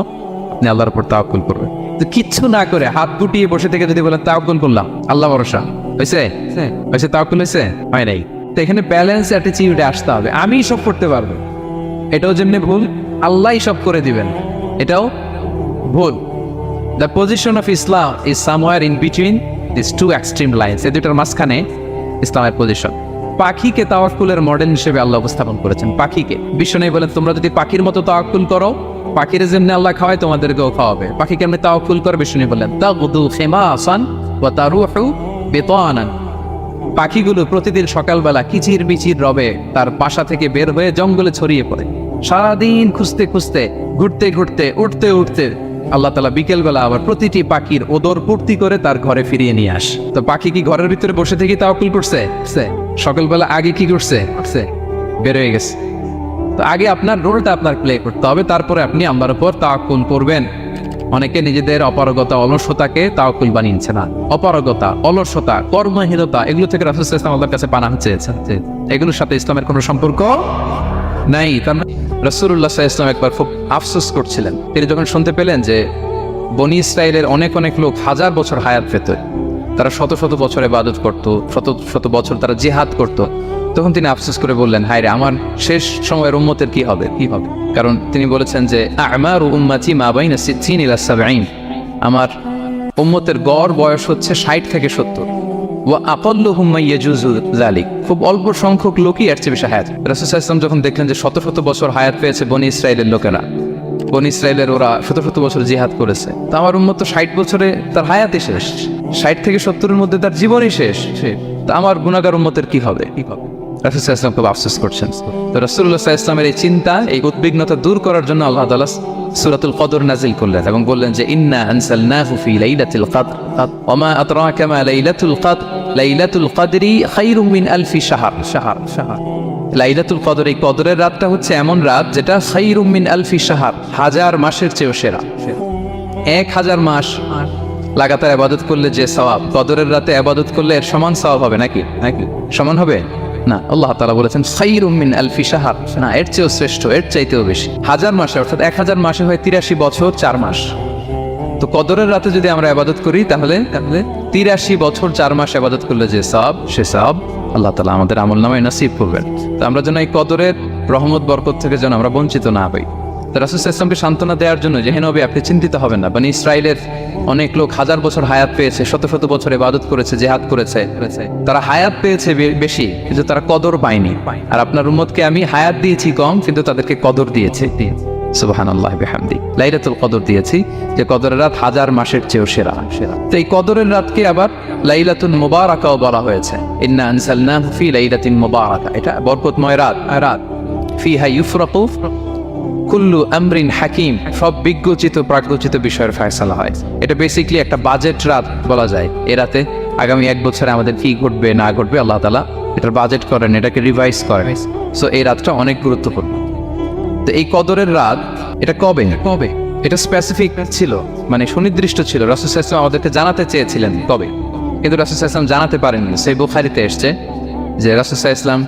আপনি আল্লাহর উপর তাওয়াক্কুল করবেন। তো কিচ্ছু না করে হাত গুটিয়ে বসে থেকে যদি বলেন তাওয়াক্কুল করলাম, আল্লাহ ভরসা, হয়েছে? তাওয়াক্কুল হয়েছে? হয় নাই। তো এখানে ব্যালেন্স অ্যাটিটিউডে আসতে হবে। আমি সব করতে পারবো, এটাও যেমনি ভুল। আল্লাহই সব করে দিবেন, এটাও ভুল। The position of Islam is somewhere in between this two extreme lines. এই দুটার মাঝখানে ইসলামের পজিশন। পাখিকে তাওয়াক্কুলের মডেল হিসেবে আল্লাহ উপস্থাপন করেছেন। পাখিকে বিশ্বনবী বলেন তোমরা যদি পাখির মতো তাওয়াক্কুল করো, পাখির যেমনি আল্লাহ খাওয়ায় তোমাদেরকেও খাওয়াবে। পাখি কেমনি তাওয়াক্কুল করে? বিশ্বনবী বলেন তাগদু খিমাসান ওয়া তারুহু বিতানান, পাখিগুলো প্রতিদিন সকালবেলা কিচির বিচির রবে তার বাসা থেকে বের হয়ে জঙ্গলে ছড়িয়ে পড়ে। সারাদিন খুঁজতে খুঁজতে, ঘুরতে ঘুরতে, উঠতে উঠতে আল্লাহ তাআলা বিকেলবেলা আবার প্রতিটি পাখির ওদর পূর্তি করে তার ঘরে ফিরিয়ে নিয়ে আস। তো পাখি কি ঘরের ভিতরে বসে থেকে তাওয়াক্কুল করছে? সকালবেলা আগে কি করছে? বের হয়ে গেছে। তো আগে আপনার রোলটা আপনার প্লে করতে হবে, তারপরে আপনি আল্লাহর উপর তাওয়াক্কুল করবেন। অনেকে নিজেদের অপারগতা, অলসতাকে তাওয়াক্কুল বানিয়েছে না। অপারগতা, অলসতা, কর্মহীনতা, এগুলো থেকে রাসূল সাল্লাল্লাহু আলাইহি ওয়াসাল্লাম আল্লাহর কাছে পানাহ চেয়েছেন। এগুলোর সাথে ইসলামের কোনো সম্পর্ক নাই। তার রাসূলুল্লাহ সাল্লাল্লাহু আলাইহি ওয়াসাল্লাম একবার খুব আফসোস করছিলেন। তিনি যখন শুনতে পেলেন যে বনী ইসরাইলের অনেক অনেক লোক হাজার বছর হায়াত পেত, তারা শত শত বছর ইবাদত করত, শত শত বছর তারা জিহাদ করত, তখন তিনি আফসোস করে বললেন, হায় রে, আমার শেষ সময়ের উম্মতের কি হবে? কারণ তিনি বলেছেন যে আমারু উম্মতি মা বাইনা 60 ইলা 70, আমার উম্মতের গড় বয়স হচ্ছে 60 থেকে 70। ওয়া আকাল্লুহুম মা ইয়াজুজু যালিক, খুব অল্প সংখ্যক লোকই এর চেয়ে বেশি হায়াত। রাসূল সাল্লাল্লাহু আলাইহি ওয়াসাল্লাম যখন দেখলেন যে শত শত বছর হায়াত পেয়েছে বনী ইসরাইলের লোকেরা, বনী ইসরাইলের ওরা শত শত বছর জিহাদ করেছে, তো আমার উম্মত তো 60 বছরে তার হায়াতই শেষ, 60 থেকে 70-এর মধ্যে তার জীবনই শেষ, তা আমার গুনাহগার উম্মতের কি হবে? রাসূল সাল্লাল্লাহু আলাইহি ওয়াসাল্লাম খুব আফসোস করছেন। তো রাসূলুল্লাহ সাল্লাল্লাহু আলাইহি ওয়াসাল্লামের এই চিন্তা, এই উদ্বিগ্নতা দূর করার জন্য আল্লাহ তাআলা সূরাতুল কদর নাযিল করলেন এবং বললেন যে ইন্না আনসালনাহু ফি লাইলাতিল কদর ওয়া মা আদরাকা মা লাইলাতুল কদর লাইলাতুল কদরি খায়রুম মিন আলফি শাহর। লাইলাতুল কদর, এই কদরের রাতটা হচ্ছে এমন রাত যেটা খায়রুম মিন আলফি শাহর, হাজার মাসের চেয়েও সেরা। 1000 মাস লাগাতার ইবাদত করলে যে সওয়াব, কদরের রাতে ইবাদত করলে এর সমান সওয়াব হবে নাকি? সমান হবে না। আল্লাহ তাআলা বলেছেন খায়রুম মিন আলফি শাহর, না এর চেয়েও শ্রেষ্ঠ, এর চাইতেও বেশি। 1000 মাসে, অর্থাৎ 1000 মাসে হয় 83 বছর 4 মাস। তো কদরের রাতে যদি আমরা ইবাদত করি তাহলে 83 বছর 4 মাস ইবাদত করলে যে সওয়াব, সে সওয়াব আল্লাহ তাআলা আমাদের আমলনামায় নসিব করবেন। তো আমরা যেন এই কদরের রহমত বরকত থেকে যেন আমরা বঞ্চিত না হই। তো রাসূল সাল্লাল্লাহু আলাইহি ওয়াসাল্লামকে সান্ত্বনা দেওয়ার জন্য যে হে নবী আপনি চিন্তিত হবেন না, বনি ইসরাইলের অনেক লোক 1000 বছর হায়াত পেয়েছে, শত শত বছর ইবাদত করেছে, জিহাদ করেছে, তারা হায়াত পেয়েছে বেশি কিন্তু তারা কদর পায়নি। আর আপনার উম্মতকে আমি হায়াত দিয়েছি কম কিন্তু তাদেরকে কদর দিয়েছি। সুবহানাল্লাহি বিহামদি, লাইলাতুল কদর দিয়েছি, যে কদরের রাত 1000 মাসের চেয়েও সেরা। তো এই কদরের রাতকে আবার লাইলাতুল মুবারাকাও বলা হয়েছে। ইন্না আনসালনাহু ফি লাইলাতিন মুবারাকা, এটা বরকতময় রাত। ফিহা ইউফরাকু কুল্লু আমরিন হাকিম, সব বিজ্ঞোচিত প্রাজ্ঞোচিত বিষয়ের ফয়সালা হয়। এটা বেসিক্যালি একটা বাজেট রাত বলা যায়। এ রাতে আগামী 1 বছরে আমাদের কি ঘটবে না ঘটবে আল্লাহ তাআলা এটার বাজেট করেন, এটাকে রিভাইজ করেন। সো এই রাতটা অনেক গুরুত্বপূর্ণ। তো এই কদরের রাত এটা কবে এটা স্পেসিফিক ছিল, মানে সুনির্দিষ্ট ছিল। রাসূল সাল্লাল্লাহু আলাইহি ওয়াসাল্লাম আমাদেরকে জানাতে চেয়েছিলেন কবে, কিন্তু রাসূল সাল্লাল্লাহু আলাইহি ওয়াসাল্লাম জানাতে পারেননি। সেই বুখারীতে এসেছে যে রাসূল সাল্লাল্লাহু আলাইহি ওয়াসাল্লাম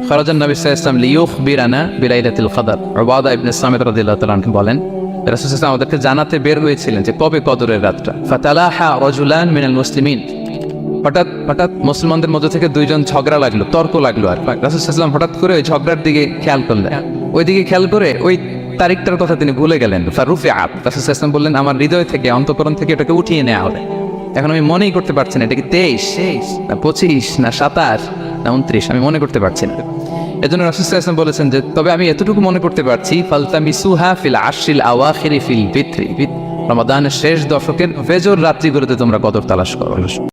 খারাজান নবী সাল্লাল্লাহু আলাইহি ওয়াসাল্লাম লিয়ুখবিরানা বিলাইলাতিল কদর। উবাদা ইবনে সামিত রাদিয়াল্লাহু তাআলা আনহু বলেন রাসূল সাল্লাল্লাহু আলাইহি ওয়াসাল্লাম আমাদেরকে জানাতে বের হয়েছিলেন যে কবে কদরের রাতটা। ফাতালাহা রাজুলান মিনাল মুসলিমিন, হঠাৎ মুসলমানদের মধ্যে থেকে 2 জন ঝগড়া লাগলো, তর্ক লাগলো। আর রাসূল সাল্লাল্লাহু আলাইহি ওয়াসাল্লাম হঠাৎ করে ওই ঝগড়ার দিকে খেয়াল করলেন, ওইদিকে খেয়াল করে ওই তারিখটার কথা তিনি ভুলে গেলেন। ফারুফিআত, রাসূল সাল্লাল্লাহু আলাইহি ওয়াসাল্লাম বললেন আমার হৃদয় থেকে, অন্তঃকরণ থেকে এটাকে উঠিয়ে নেওয়া হবে। এখন আমি মনেই করতে পারছি না এটা কি 23 না 25 না 27 না 29, আমি মনে করতে পারছি না। এজন্য রাসূল সাল্লাল্লাহু আলাইহি ওয়াসাল্লাম বলেছেন যে তবে আমি এতটুকু মনে করতে পারছি, ফালতামিসুহা ফিল আশরিল আওয়াখিরি ফিল বিত্রি, রমাদানের শেষ দশকের ফজর রাত্রিগুলোতে তোমরা কদর তালাশ করো।